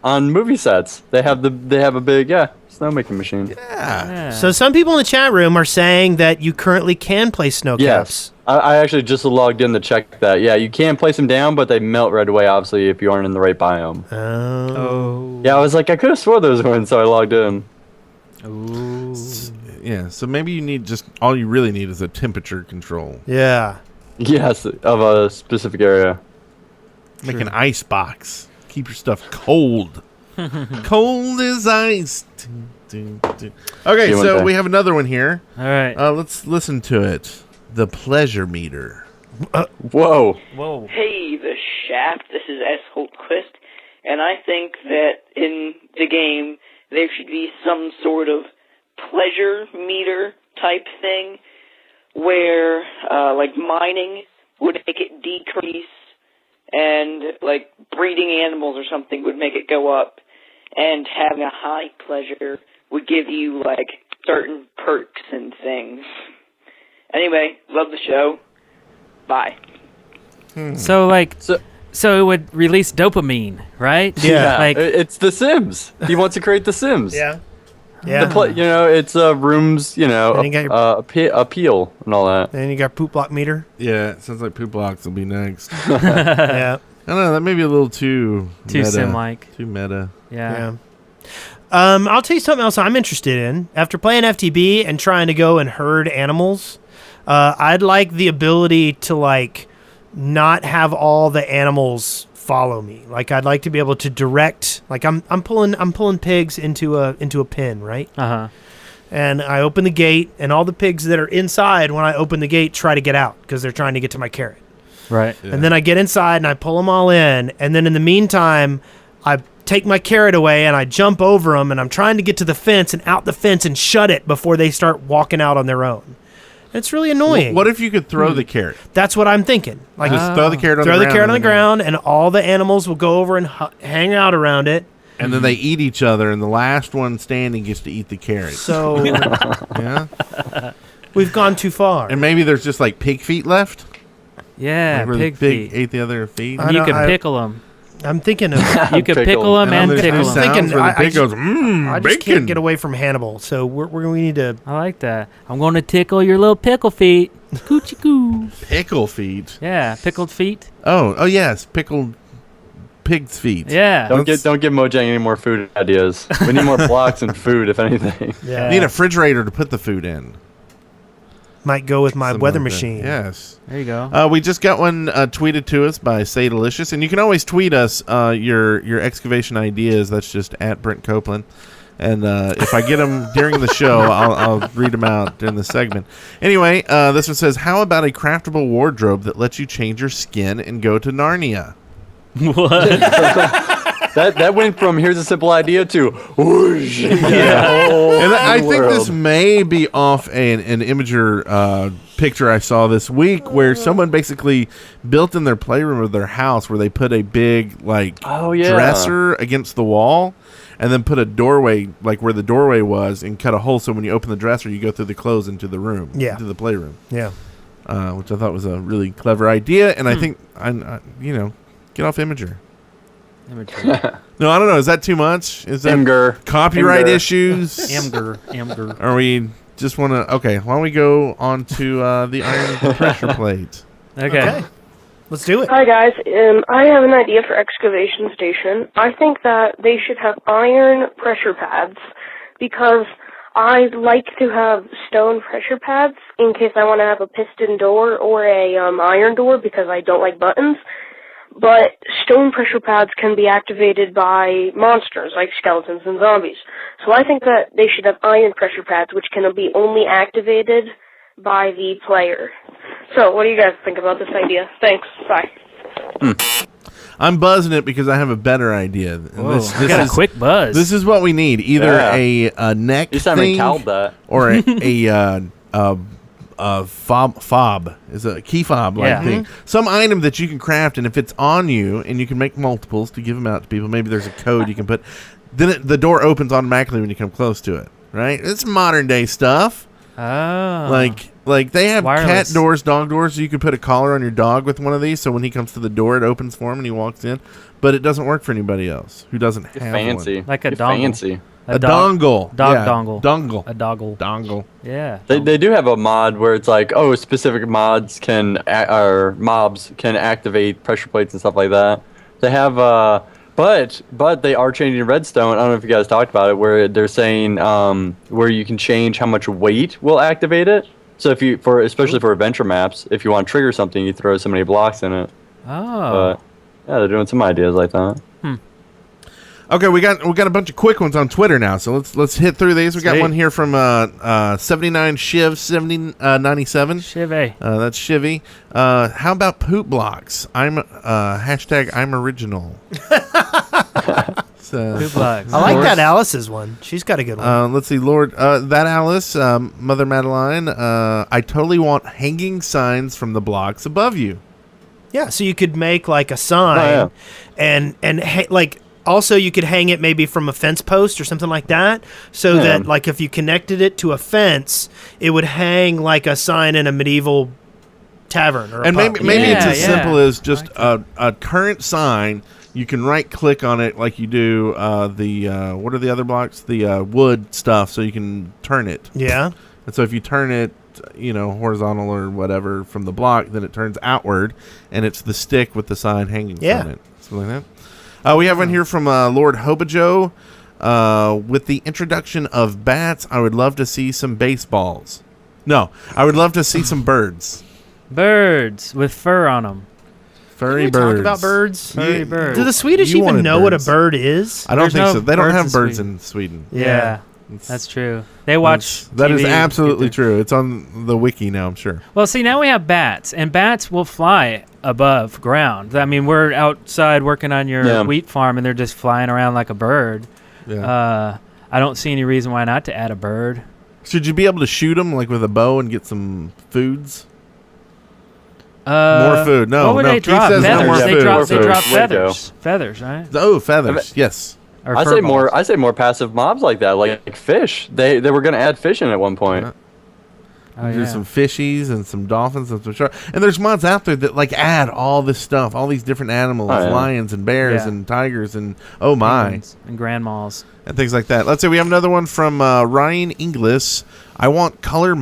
on movie sets. They have a big snowmaking machine. Yeah. So some people in the chat room are saying that you currently can place snow caps. Yes. I actually just logged in to check that. Yeah, you can place them down, but they melt right away, obviously, if you aren't in the right biome. Oh. Yeah, I was like, I could have swore those were in, so I logged in. Ooh. Yeah, so maybe all you really need is a temperature control. Yeah. Yes, of a specific area. Make an ice box. Keep your stuff cold. Cold as ice. Okay, so we have another one here. All right. Let's listen to it. The pleasure meter. Whoa. Hey, the Shaft. This is S. Holtquist, and I think that in the game there should be some sort of pleasure meter type thing where, like, mining would make it decrease, and, like, breeding animals or something would make it go up, and having a high pleasure would give you, like, certain perks and things. Anyway, love the show. Bye. So it would release dopamine, right? Yeah. Like it's The Sims. He wants to create The Sims. Yeah. It's rooms, appeal and all that. And you got poop block meter. Yeah, it sounds like poop blocks will be next. Yeah. I don't know, that may be a little too meta, sim-like. Too meta. Yeah. I'll tell you something else I'm interested in. After playing FTB and trying to go and herd animals, I'd like the ability to not have all the animals follow me. Like I'd like to be able to direct. Like I'm pulling pigs into a pen, right? And I open the gate, and all the pigs that are inside when I open the gate try to get out because they're trying to get to my carrot. Right. Yeah. And then I get inside and I pull them all in, and then in the meantime, I take my carrot away and I jump over them, and I'm trying to get to the fence and out the fence and shut it before they start walking out on their own. It's really annoying. What if you could throw the carrot? That's what I'm thinking. Like just throw the carrot on the ground. Throw the carrot on the ground, and all the animals will go over and hang out around it. And then they eat each other, and the last one standing gets to eat the carrot. So, yeah, we've gone too far. And maybe there's just pig feet left. Yeah, pig feet. Ate the other feet. You can pickle them. I'm thinking of you could pickle them and pickle them. I'm thinking where the pig goes, I just can't get away from Hannibal, so we need to. I like that. I'm going to tickle your little pickle feet. Coochie coo. Pickle feet. Yeah, pickled feet. Oh yes, pickled pig's feet. Yeah. Don't give Mojang any more food ideas. We need more blocks and food, if anything. Yeah. You need a refrigerator to put the food in. might go with my Something weather like that. machine. Yes. There you go. We just got one tweeted to us by Say Delicious, and you can always tweet us your excavation ideas. That's just at Brent Copeland. And if I get them during the show, I'll read them out during the segment. Anyway, this one says, how about a craftable wardrobe that lets you change your skin and go to Narnia? What? That went from here's a simple idea to whoosh. And I think this may be off an Imager picture I saw this week where someone basically built in their playroom of their house where they put a big dresser against the wall and then put a doorway like where the doorway was and cut a hole so when you open the dresser you go through the clothes into the room, into the playroom. Yeah. Which I thought was a really clever idea, and I think get off Imager. No, I don't know. Is that too much? Is that copyright issues? Imgur. Or we just want to? Okay, why don't we go on to the iron pressure plate? Okay. Let's do it. Hi guys, I have an idea for excavation station. I think that they should have iron pressure pads because I like to have stone pressure pads in case I want to have a piston door or a iron door because I don't like buttons. But stone pressure pads can be activated by monsters like skeletons and zombies. So I think that they should have iron pressure pads which can be only activated by the player. So what do you guys think about this idea? Thanks. Bye. I'm buzzing it because I have a better idea. This got a quick buzz. This is what we need. Either a neck thing or a fob is a key fob like thing. Some item that you can craft, and if it's on you and you can make multiples to give them out to people, maybe there's a code you can put, then the door opens automatically when you come close to it, right? It's modern day stuff. Oh. Like they have Wireless. cat doors, dog doors, so you can put a collar on your dog with one of these, so when he comes to the door, it opens for him and he walks in. But it doesn't work for anybody else who doesn't have one. Like a dongle. Fancy. A dongle. Dongle. Dongle. A doggle. Dongle. Yeah. They do have a mod where it's like, specific mods or mobs can activate pressure plates and stuff like that. They have, but they are changing Redstone. I don't know if you guys talked about it, where they're saying where you can change how much weight will activate it. So if you, especially for adventure maps, if you want to trigger something, you throw so many blocks in it. Oh. But yeah, they're doing some ideas like that. Okay, we got a bunch of quick ones on Twitter now, so let's hit through these. We got one here from 79 Shiv 97. Chivy. That's Chivy. How about poop blocks? I'm hashtag I'm original. Poop blocks. I like that Alice's one. She's got a good one. Let's see, Lord. That Alice, Mother Madeline. I totally want hanging signs from the blocks above you. Yeah, so you could make like a sign, and like. Also, you could hang it maybe from a fence post or something like that, so that like if you connected it to a fence, it would hang like a sign in a medieval tavern. Or and maybe it's as simple as just like a current sign. You can right click on it like you do the what are the other blocks? The wood stuff, so you can turn it. Yeah. And so if you turn it, horizontal or whatever from the block, then it turns outward, and it's the stick with the sign hanging from it. Something like that. We have one here from Lord Hobajo. With the introduction of bats, I would love to see some baseballs. No, I would love to see some birds. Birds with fur on them. Furry birds. Talk about birds. Furry birds. Do the Swedish even know what a bird is? I don't think so. They don't have birds Sweden. in Sweden. Yeah. That's true. They watch That is TV, absolutely true. It's on the wiki now, I'm sure. Well, see, now we have bats, and bats will fly above ground. I mean, we're outside working on your wheat farm, and they're just flying around like a bird. Yeah. I don't see any reason why not to add a bird. Should you be able to shoot them like with a bow and get some foods? More food. No, what would they drop? Feathers. They drop feathers. Feathers, right? Oh, feathers. Yes. I say more passive mobs like that, like fish. They were going to add fish in at one point. There's some fishies and some dolphins and some sharks. And there's mods out there that like add all this stuff, all these different animals, lions and bears and tigers and Penguins and grandmas and things like that. Let's see, we have another one from Ryan Inglis. I want color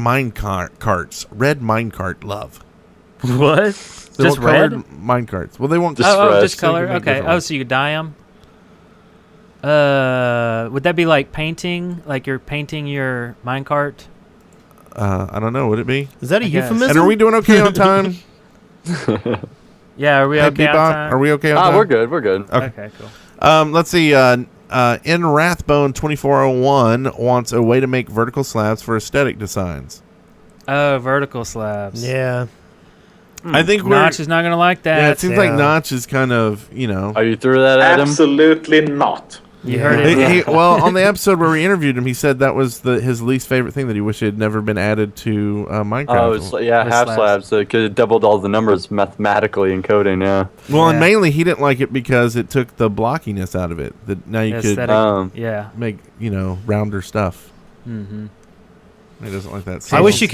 carts. Red minecart love. What? Just red minecarts. Well, they won't just color. Okay. Oh, so you could dye them. Would that be like painting? Like you're painting your minecart? I don't know. Would it be? Is that a euphemism? And are we doing okay on time? Yeah, are we okay on time? Are we okay on time? We're good. We're good. Okay, cool. Let's see. In Rathbone 2401 wants a way to make vertical slabs for aesthetic designs. Oh, vertical slabs. Yeah. I think Notch is not going to like that. Yeah, it seems like Notch is kind of, Are you through that, Adam? Absolutely not. You heard it. Well, on the episode where we interviewed him, he said that was his least favorite thing, that he wished it had never been added to Minecraft. Oh, half slabs. So it could have doubled all the numbers mathematically in coding, yeah. Well, and mainly he didn't like it because it took the blockiness out of it. That now you could make, rounder stuff. Mm-hmm. He doesn't like that. I wish you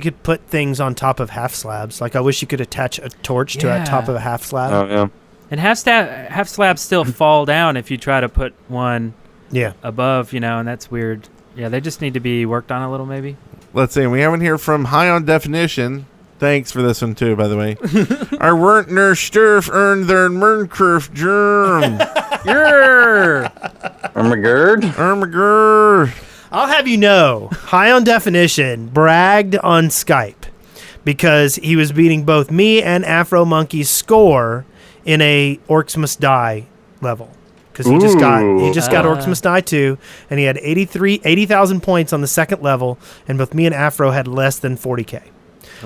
could put things on top of half slabs. Like I wish you could attach a torch to the top of a half slab. Oh yeah. And half slabs still fall down if you try to put one above, and that's weird. Yeah, they just need to be worked on a little, maybe. Let's see. We haven't heard from High on Definition. Thanks for this one, too, by the way. Our Wertner Sturf earned their Mernkurf germ. Ermagerd. I'll have you know, High on Definition bragged on Skype because he was beating both me and Afro Monkey's score in a Orcs Must Die level. Because he just got Orcs Must Die 2, and he had 80,000 points on the second level, and both me and Afro had less than 40k.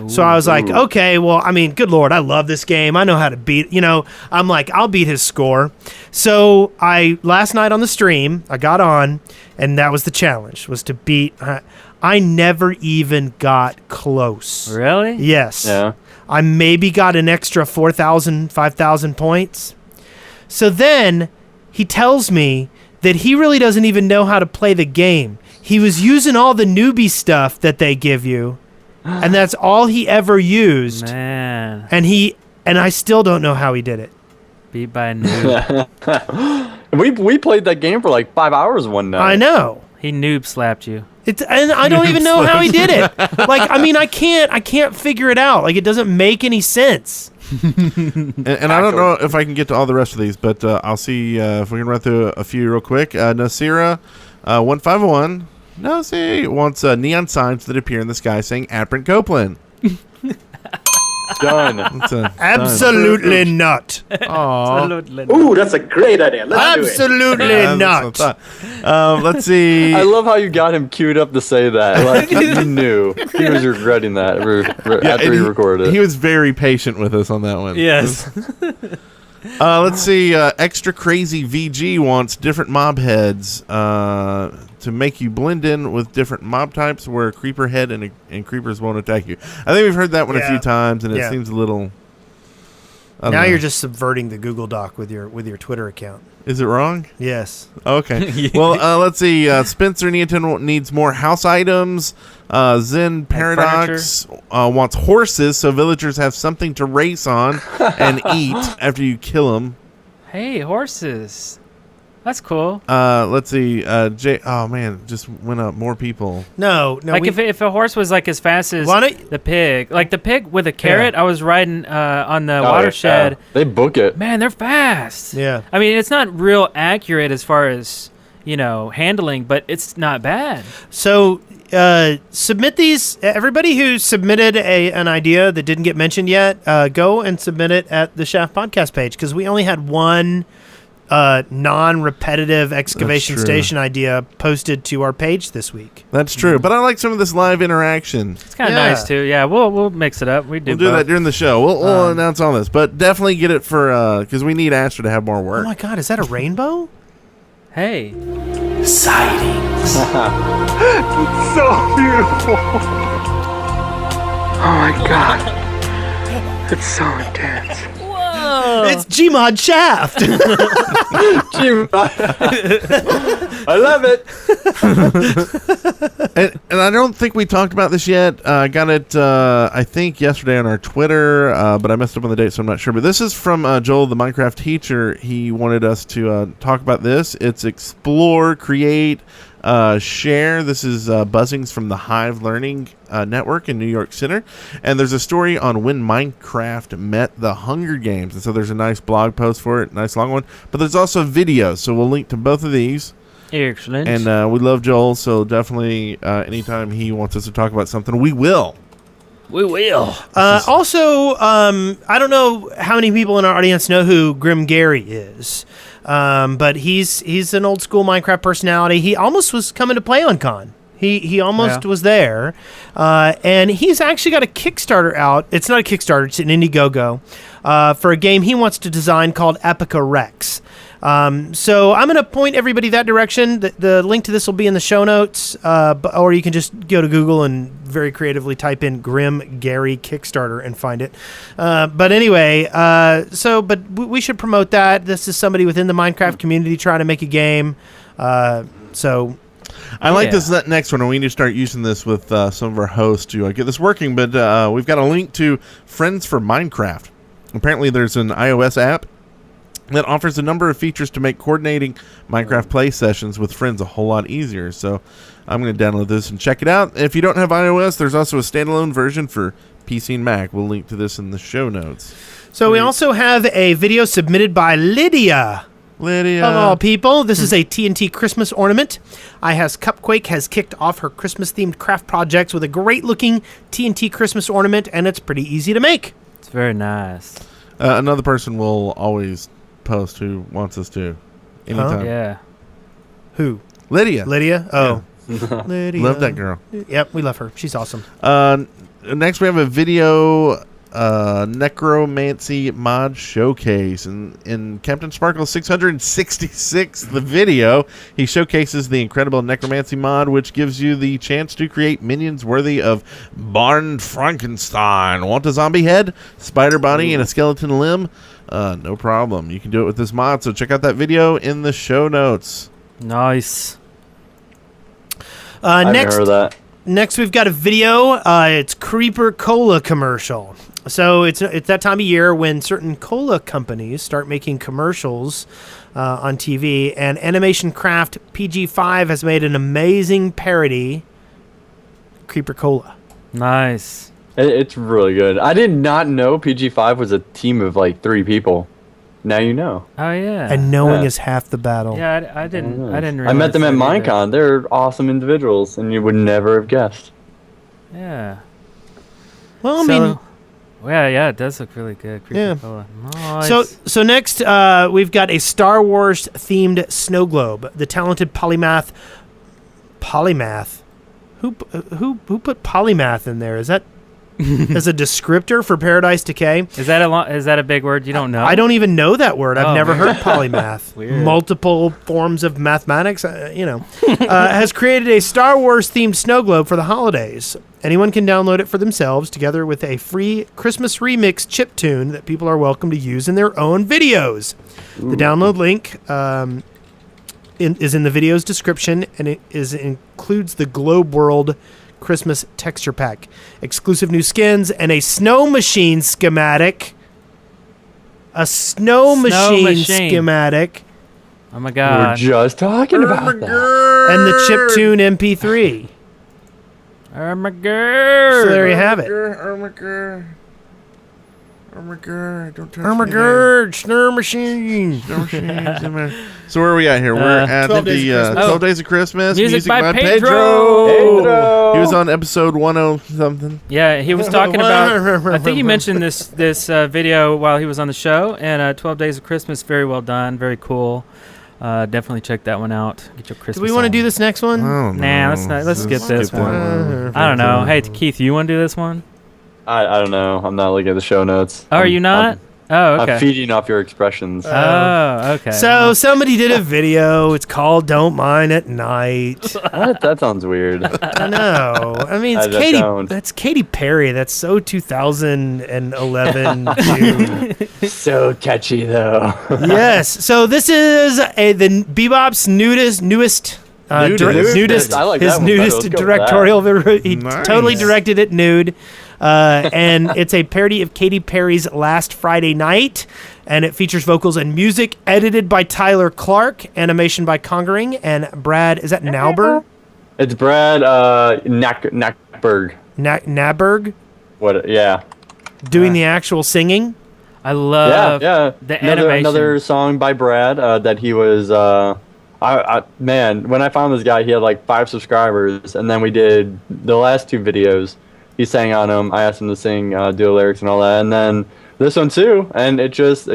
So I was like, okay, well, I mean, good Lord, I love this game. I know how to beat, I'm like, I'll beat his score. So last night on the stream, I got on, and that was the challenge, was to beat, I never even got close. Really? Yes. Yeah. I maybe got an extra 4,000, 5,000 points. So then he tells me that he really doesn't even know how to play the game. He was using all the newbie stuff that they give you, and that's all he ever used. Man. And I still don't know how he did it. Beat by a noob. we played that game for like 5 hours one night. I know. He noob slapped you. And I don't even know how he did it. Like, I mean, I can't figure it out. Like, it doesn't make any sense. and I don't know if I can get to all the rest of these, but I'll see if we can run through a few real quick. Nasira 151 wants neon signs that appear in the sky saying Aprint Copeland. Done. Absolutely not. Absolutely not. Ooh, that's a great idea. Let's do it. Not. Let's see. I love how you got him queued up to say that. Like you knew he was regretting that after he recorded it. He was very patient with us on that one. Yes. Let's see. Extra Crazy VG wants different mob heads to make you blend in with different mob types where creeper head and creepers won't attack you. I think we've heard that one a few times, and it seems a little... Now you're just subverting the Google Doc with your Twitter account. Is it wrong? Yes. Okay. Well, let's see. Spencer Neaton needs more house items. Zen Paradox wants horses so villagers have something to race on and eat after you kill them. Hey, horses. That's cool. Let's see. Oh man, just went up more people. No. Like if a horse was like as fast as the pig, like the pig with a carrot, I was riding on the watershed. They book it. Man, they're fast. Yeah. I mean, it's not real accurate as far as handling, but it's not bad. So submit these. Everybody who submitted an idea that didn't get mentioned yet, go and submit it at the Shaft Podcast page because we only had one non-repetitive excavation station idea posted to our page this week. That's true, but I like some of this live interaction. It's kind of nice too. Yeah, we'll mix it up. We'll do that during the show. We'll announce all this, but definitely get it for because we need Astra to have more work. Oh my God, is that a rainbow? Hey, sightings. It's so beautiful. Oh my God, it's so intense. It's Gmod Shaft. I love it. and I don't think we talked about this yet. I got it, I think, yesterday on our Twitter, but I messed up on the date, so I'm not sure. But this is from Joel, the Minecraft teacher. He wanted us to talk about this. It's explore, create, share. This is Buzzings from the Hive Learning Network in New York Center, and there's a story on when Minecraft met the Hunger Games, and so there's a nice blog post for it, nice long one, but there's also videos, so we'll link to both of these. Excellent. And we love Joel, so definitely anytime he wants us to talk about something, we will. We will. Also, I don't know how many people in our audience know who Grim Gary is, but he's an old school Minecraft personality. He almost was coming to PlayOnCon. He almost was there, and he's actually got a Kickstarter out. It's not a Kickstarter; it's an Indiegogo for a game he wants to design called Epica Rex. So I'm going to point everybody that direction. The link to this will be in the show notes, or you can just go to Google and very creatively type in Grim Gary Kickstarter and find it. But anyway, but we should promote that. This is somebody within the Minecraft community trying to make a game. I like this next one, and we need to start using this with some of our hosts to get this working. But we've got a link to Friends for Minecraft. Apparently, there's an iOS app that offers a number of features to make coordinating Minecraft play sessions with friends a whole lot easier. So I'm going to download this and check it out. If you don't have iOS, there's also a standalone version for PC and Mac. We'll link to this in the show notes. So we also have a video submitted by Lydia. Of all people, this is a TNT Christmas ornament. Cupquake has kicked off her Christmas-themed craft projects with a great-looking TNT Christmas ornament, and it's pretty easy to make. It's very nice. Another person will always post who wants us to. Anytime. Yeah. Who? Lydia. Oh. Lydia. Love that girl. Yep, we love her. She's awesome. Next, we have a video necromancy mod showcase. In Captain Sparkle 666, the video, he showcases the incredible necromancy mod, which gives you the chance to create minions worthy of Barn Frankenstein. Want a zombie head, spider body, and a skeleton limb? No problem. You can do it with this mod, so check out that video in the show notes. Nice. I haven't heard of that. Next, we've got a video. It's Creeper Cola commercial. So it's that time of year when certain cola companies start making commercials on TV, and Animation Craft PG5 has made an amazing parody, Creeper Cola. Nice. It's really good. I did not know PG5 was a team of like 3 people. Now you know. Oh yeah. And knowing is half the battle. Yeah, I didn't realize I met them at that either. Minecon. They're awesome individuals, and you would never have guessed. Yeah. Well, yeah, it does look really good. Yeah. Nice. So next, we've got a Star Wars themed snow globe. The talented polymath. Who put polymath in there? Is that as a descriptor for Paradise Decay? Is that a big word? You don't know? I don't even know that word. I've never heard polymath. Weird. Multiple forms of mathematics, has created a Star Wars themed snow globe for the holidays. Anyone can download it for themselves, together with a free Christmas remix chiptune that people are welcome to use in their own videos. The download link is in the video's description, and it includes the Globe World Christmas texture pack, exclusive new skins, and a snow machine schematic. A snow machine schematic. Oh my god. We were just talking about that. And the chiptune MP3. Oh my god. So there you have it. Oh my god. Oh my god. Don't touch Oh my me god. Snow machine. So where are we at here? We're at 12 the Days of Christmas. 12 Days of Christmas. Music by Pedro. He was on episode 10 something. Yeah, he was talking about. I think he mentioned this video while he was on the show. And 12 Days of Christmas, very well done, very cool. Definitely check that one out. Get your Christmas. Do we want to do this next one? Oh, Nah, let's skip this one. I don't know. Hey, Keith, you want to do this one? I don't know. I'm not looking at the show notes. Oh, are you not? Okay. I'm feeding off your expressions. Oh, okay. So somebody did a video. It's called "Don't Mine at Night." What? That sounds weird. I know. I mean, it's Katy. That's Katy Perry. That's so 2011. Dude. So catchy though. Yes. So this is the Bebop's newest. Nudist. I like his that one. nudist directorial. He totally directed it nude. And it's a parody of Katy Perry's Last Friday Night, and it features vocals and music edited by Tyler Clark, animation by Congering, and Brad, is that Nauber? It's Brad Nackberg. Naberg? What? Yeah. Doing the actual singing? I love the animation. Another song by Brad that he was Man, when I found this guy, he had like 5 subscribers, and then we did the last 2 videos. He sang on them. I asked him to sing, do lyrics and all that, and then this one too. And it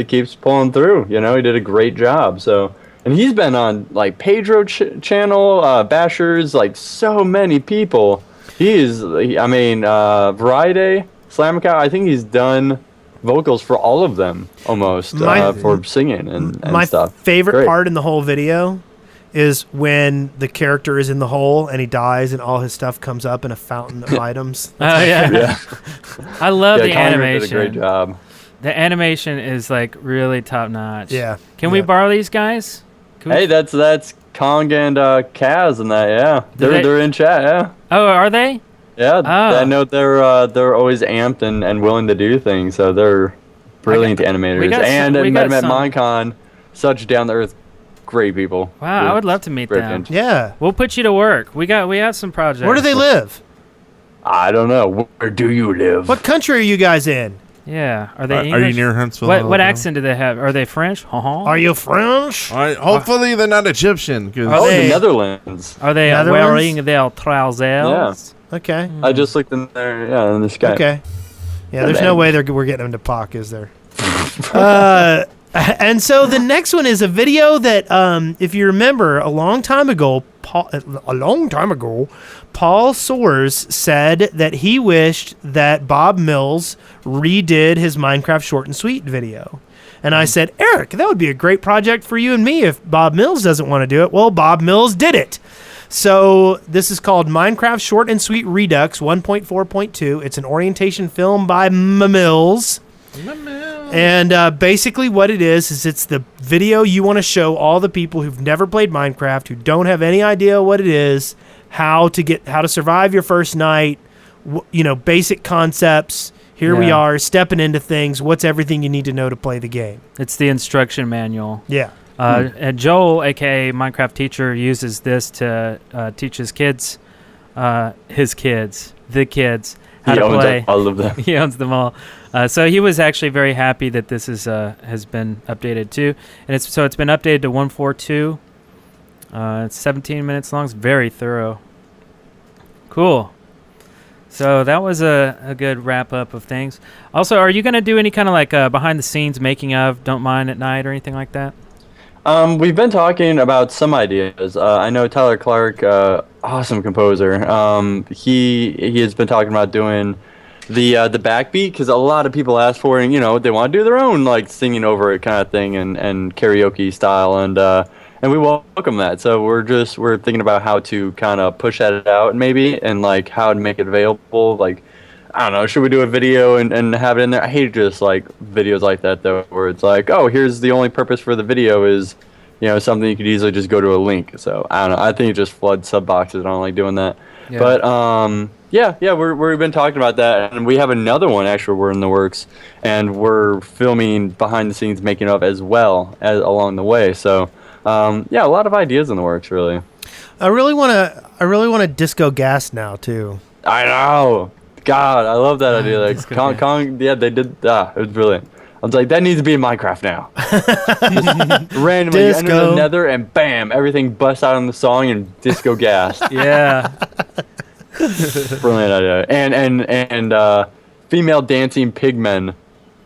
keeps pulling through. You know, he did a great job. So, and he's been on like Pedro channel, Bashers, like so many people. Variety, Slam Cow. I think he's done vocals for all of them almost for singing and my stuff. My favorite Great. part in the whole video is when the character is in the hole and he dies and all his stuff comes up in a fountain of items. Oh yeah. I love the animation. Did a great job. The animation is like really top notch. Yeah. Can we borrow these guys? Hey, that's Kong and Kaz and that. Yeah, they're in chat. Yeah. Oh, are they? Yeah, Oh. I know they're always amped and willing to do things. So they're brilliant animators. we got met them at some- Minecon. Such down to earth, great people. Wow, I would love to meet them. Yeah. We'll put you to work. We have some projects. Where do they live? I don't know. Where do you live? What country are you guys in? Yeah. Are they Are you English? near Huntsville? What accent do they have? Are they French? Are you French? Hopefully they're not Egyptian. Are the they- Netherlands. Are they Netherlands? wearing their trousers? Yeah. Okay. I just looked in there. Yeah, in the sky. Okay. Yeah, there's man. no way we're getting them to POC, is there? And so the next one is a video that, if you remember, a long time ago, Paul Soares said that he wished that Bob Mills redid his Minecraft Short and Sweet video. And I said, Eric, that would be a great project for you and me if Bob Mills doesn't want to do it. Well, Bob Mills did it. So this is called Minecraft Short and Sweet Redux 1.4.2. It's an orientation film by Mills. And basically what it is it's the video you want to show all the people who've never played Minecraft, who don't have any idea what it is, how to survive your first night, basic concepts. Here we are, stepping into things. What's everything you need to know to play the game? It's the instruction manual. Yeah. And Joel, aka Minecraft teacher, uses this to teach his kids, how to play. All of them. He owns them all. So he was actually very happy that this has been updated too, and it's been updated to 1.4.2. It's 17 minutes long. It's very thorough. Cool. So that was a good wrap up of things. Also, are you going to do any kind of like behind the scenes making of Don't Mind at Night or anything like that? We've been talking about some ideas. I know Tyler Clark, awesome composer. He has been talking about doing the backbeat because a lot of people ask for it, and they want to do their own like singing over it kind of thing and karaoke style, and we welcome that. So we're thinking about how to kind of push that out maybe, and like how to make it available. Like, I don't know, should we do a video and have it in there? I hate just like videos like that though, where it's like, oh, here's the only purpose for the video is, something you could easily just go to a link. So I don't know. I think it just floods sub boxes. I don't like doing that. Yeah. But we've been talking about that, and we have another one actually we're in the works, and we're filming behind the scenes making of as well as along the way. So a lot of ideas in the works really. I really want to disco gas now too. I know. God, I love that idea. Like Kong, they did that. It was brilliant. I was like, that needs to be in Minecraft now. Randomly, you enter the Nether, and bam, everything busts out on the song and disco gas. Yeah, brilliant idea. And female dancing pigmen,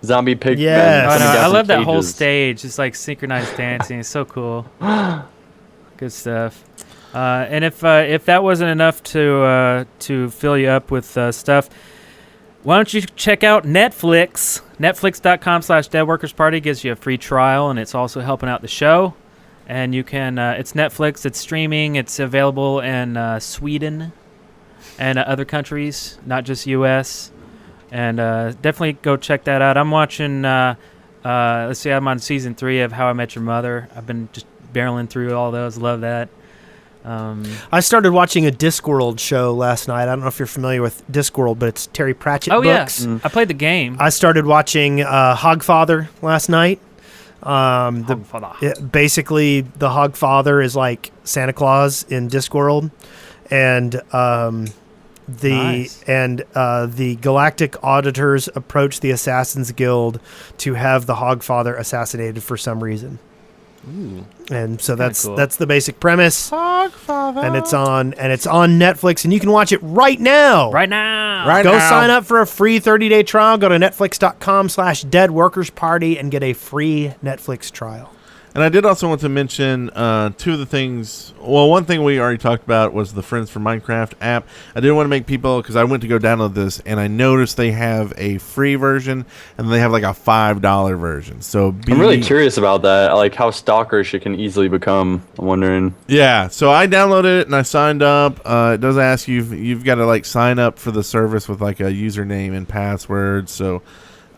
zombie pigmen. Yes. I love that whole stage. It's like synchronized dancing. It's so cool. Good stuff. And if that wasn't enough to fill you up with stuff, why don't you check out Netflix? Netflix.com/deadworkersparty gives you a free trial, and it's also helping out the show. And you can, it's Netflix, it's streaming, it's available in Sweden and other countries, not just U.S. And definitely go check that out. I'm watching, let's see, I'm on season 3 of How I Met Your Mother. I've been just barreling through all those. Love that. I started watching a Discworld show last night. I don't know if you're familiar with Discworld, but it's Terry Pratchett books. Yeah. I played the game. I started watching Hogfather last night. Basically, the Hogfather is like Santa Claus in Discworld, and the Galactic Auditors approach the Assassin's Guild to have the Hogfather assassinated for some reason. And so that's cool. that's the basic premise. And it's on Netflix, and you can watch it right now. Right now. Go sign up for a free 30-day trial. Go to netflix.com/deadworkersparty and get a free Netflix trial. And I did also want to mention two of the things. Well, one thing we already talked about was the Friends for Minecraft app. I did want to make people, because I went to go download this, and I noticed they have a free version, and they have like a $5 version. So I'm really curious about that, like how stalkerish it can easily become. I'm wondering. Yeah, so I downloaded it and I signed up. It does ask you've got to like sign up for the service with like a username and password. So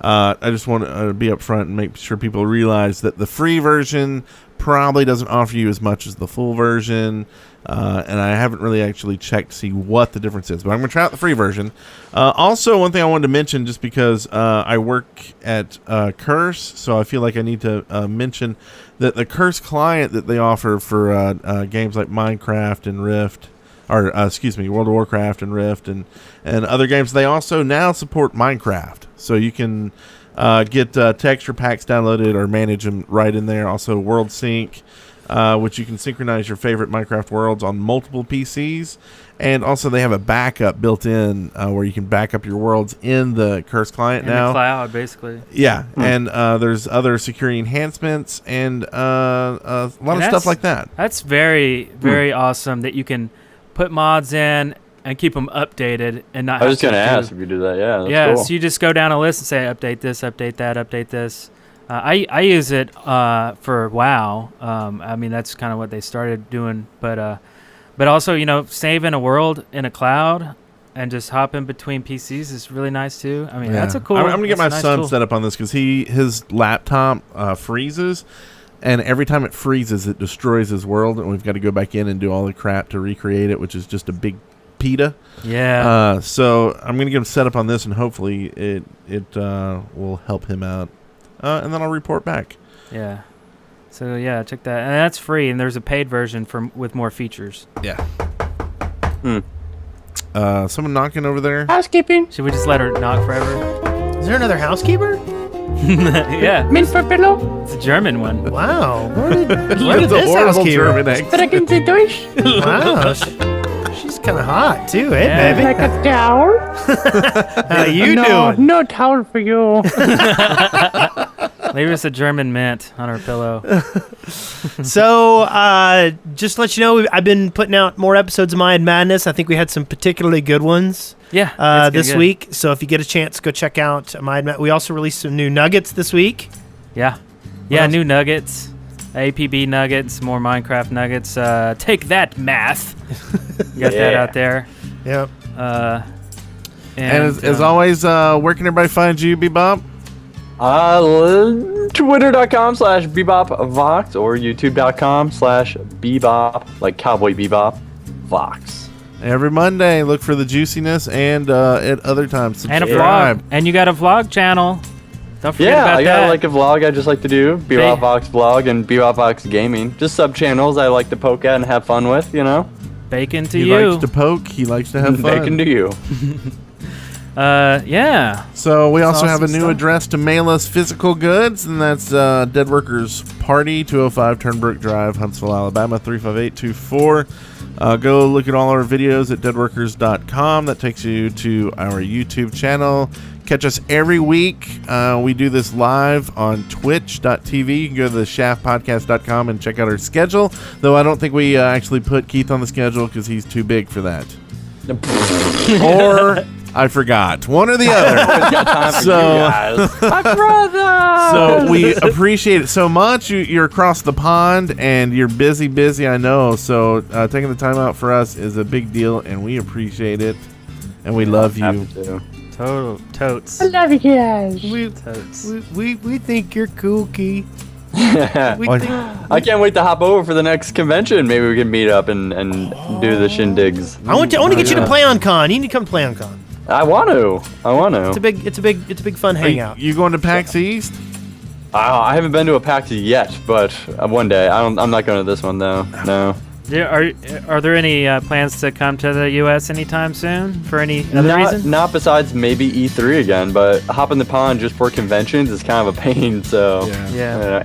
I just want to be upfront and make sure people realize that the free version probably doesn't offer you as much as the full version. And I haven't really actually checked to see what the difference is, but I'm going to try out the free version. Also, one thing I wanted to mention, just because I work at Curse, so I feel like I need to mention that the Curse client that they offer for games like Minecraft and Rift, or World of Warcraft and Rift and other games, they also now support Minecraft. So you can get texture packs downloaded or manage them right in there. Also World Sync, which you can synchronize your favorite Minecraft worlds on multiple PCs. And also they have a backup built in where you can back up your worlds in the Curse client in now. the cloud, basically. Yeah, and there's other security enhancements and a lot of stuff like that. That's very, very awesome that you can put mods in and keep them updated and not. I was just gonna ask if you do that. Yeah, that's cool. So you just go down a list and say update this, update that, update this. I use it for WoW. I mean that's kind of what they started doing, but also saving a world in a cloud and just hopping between PCs is really nice too. I mean that's a cool. I'm gonna get my son tool. set up on this because his laptop freezes. And every time it freezes, it destroys his world, and we've got to go back in and do all the crap to recreate it, which is just a big PETA. Yeah. So I'm going to get him set up on this, and hopefully it will help him out. And then I'll report back. Yeah. So yeah, check that, and that's free. And there's a paid version with more features. Yeah. Someone knocking over there. Housekeeping. Should we just let her knock forever? Is there another housekeeper? Yeah. Mint for pillow. It's a German one. Wow. Where did That's a this horrible housekeeper? German accent. Sprechen Sie Deutsch? Wow. She's kind of hot too, hey, baby. Like a towel? How you No, doing? no towel for you. Leave us a German mint on our pillow. So, just to let you know, I've been putting out more episodes of Mind Madness. I think we had some particularly good ones. Yeah, this week. So if you get a chance, go check out Mind Madness. We also released some new nuggets this week. Yeah, new nuggets, APB nuggets, more Minecraft nuggets. Take that, math. Got that out there. Yep. And as always, where can everybody find you, Bebop? Twitter.com/Bebopvox or YouTube.com/Bebop, like Cowboy Bebop, Vox. Every Monday, look for the juiciness, and at other times, subscribe. And a vlog. And you got a vlog channel. Don't forget about I that. got like a vlog I just like to do, Bebopvox vlog and Bebopvox gaming. Just sub channels I like to poke at and have fun with, Bacon to He you. likes to poke. He likes to have fun. Bacon to you. Yeah. So we also have a awesome new stuff. address to mail us physical goods, and that's Dead Workers Party, 205 Turnbrook Drive, Huntsville, Alabama, 35824. Go look at all our videos at deadworkers.com. That takes you to our YouTube channel. Catch us every week. We do this live on twitch.tv. You can go to the shaftpodcast.com and check out our schedule, though I don't think we actually put Keith on the schedule because he's too big for that. Or I forgot. One or the other. My brother. So we appreciate it so much. You're across the pond and you're busy, I know. So taking the time out for us is a big deal, and we appreciate it. And we love you. Totes. I love you guys. We think you're cool, Keith. I can't wait to hop over for the next convention. Maybe we can meet up and do the shindigs. I want to get you to PlayOnCon. You need to come to PlayOnCon. I want to. It's a big fun hangout. You going to PAX East? I haven't been to a PAX yet, but one day. I'm not going to this one though. No. Are there any plans to come to the U.S. anytime soon for any other reason? Not besides maybe E3 again, but hopping the pond just for conventions is kind of a pain. So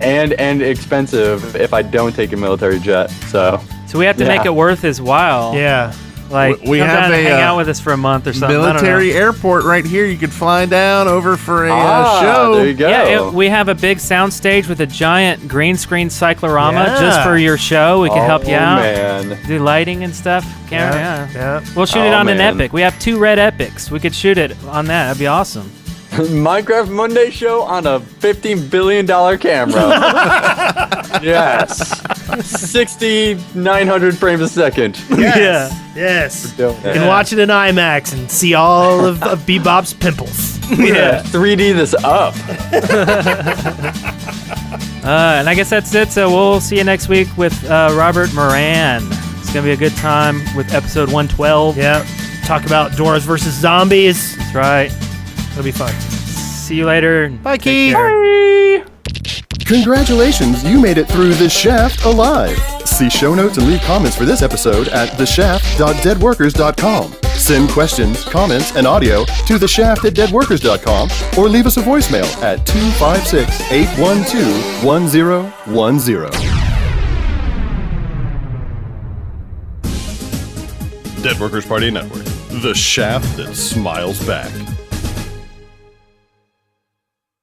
and expensive if I don't take a military jet. So we have to make it worth his while. Yeah. Like, we come have down and a hang out with us for a month or something. military airport right here. You could fly down over for a show. There you go. Yeah, we have a big sound stage with a giant green screen cyclorama just for your show. We can help you out. Man. Do lighting and stuff. Yeah. We'll shoot it on an Epic. We have 2 red Epics. We could shoot it on that. That'd be awesome. Minecraft Monday show on a $15 billion camera. Yes. 6,900 frames a second. Yes. Yes. You can watch it in IMAX and see all of Bebop's pimples. Yeah. 3D this up. And I guess that's it. So we'll see you next week with Robert Moran. It's going to be a good time with episode 112. Yeah. Talk about Doors versus Zombies. That's right. It'll be fun. See you later. Bye, Keith. Bye. Congratulations, you made it through The Shaft alive. See show notes and leave comments for this episode at theshaft.deadworkers.com. Send questions, comments, and audio to theshaft@deadworkers.com or leave us a voicemail at 256-812-1010. Dead Workers Party Network, the shaft that smiles back.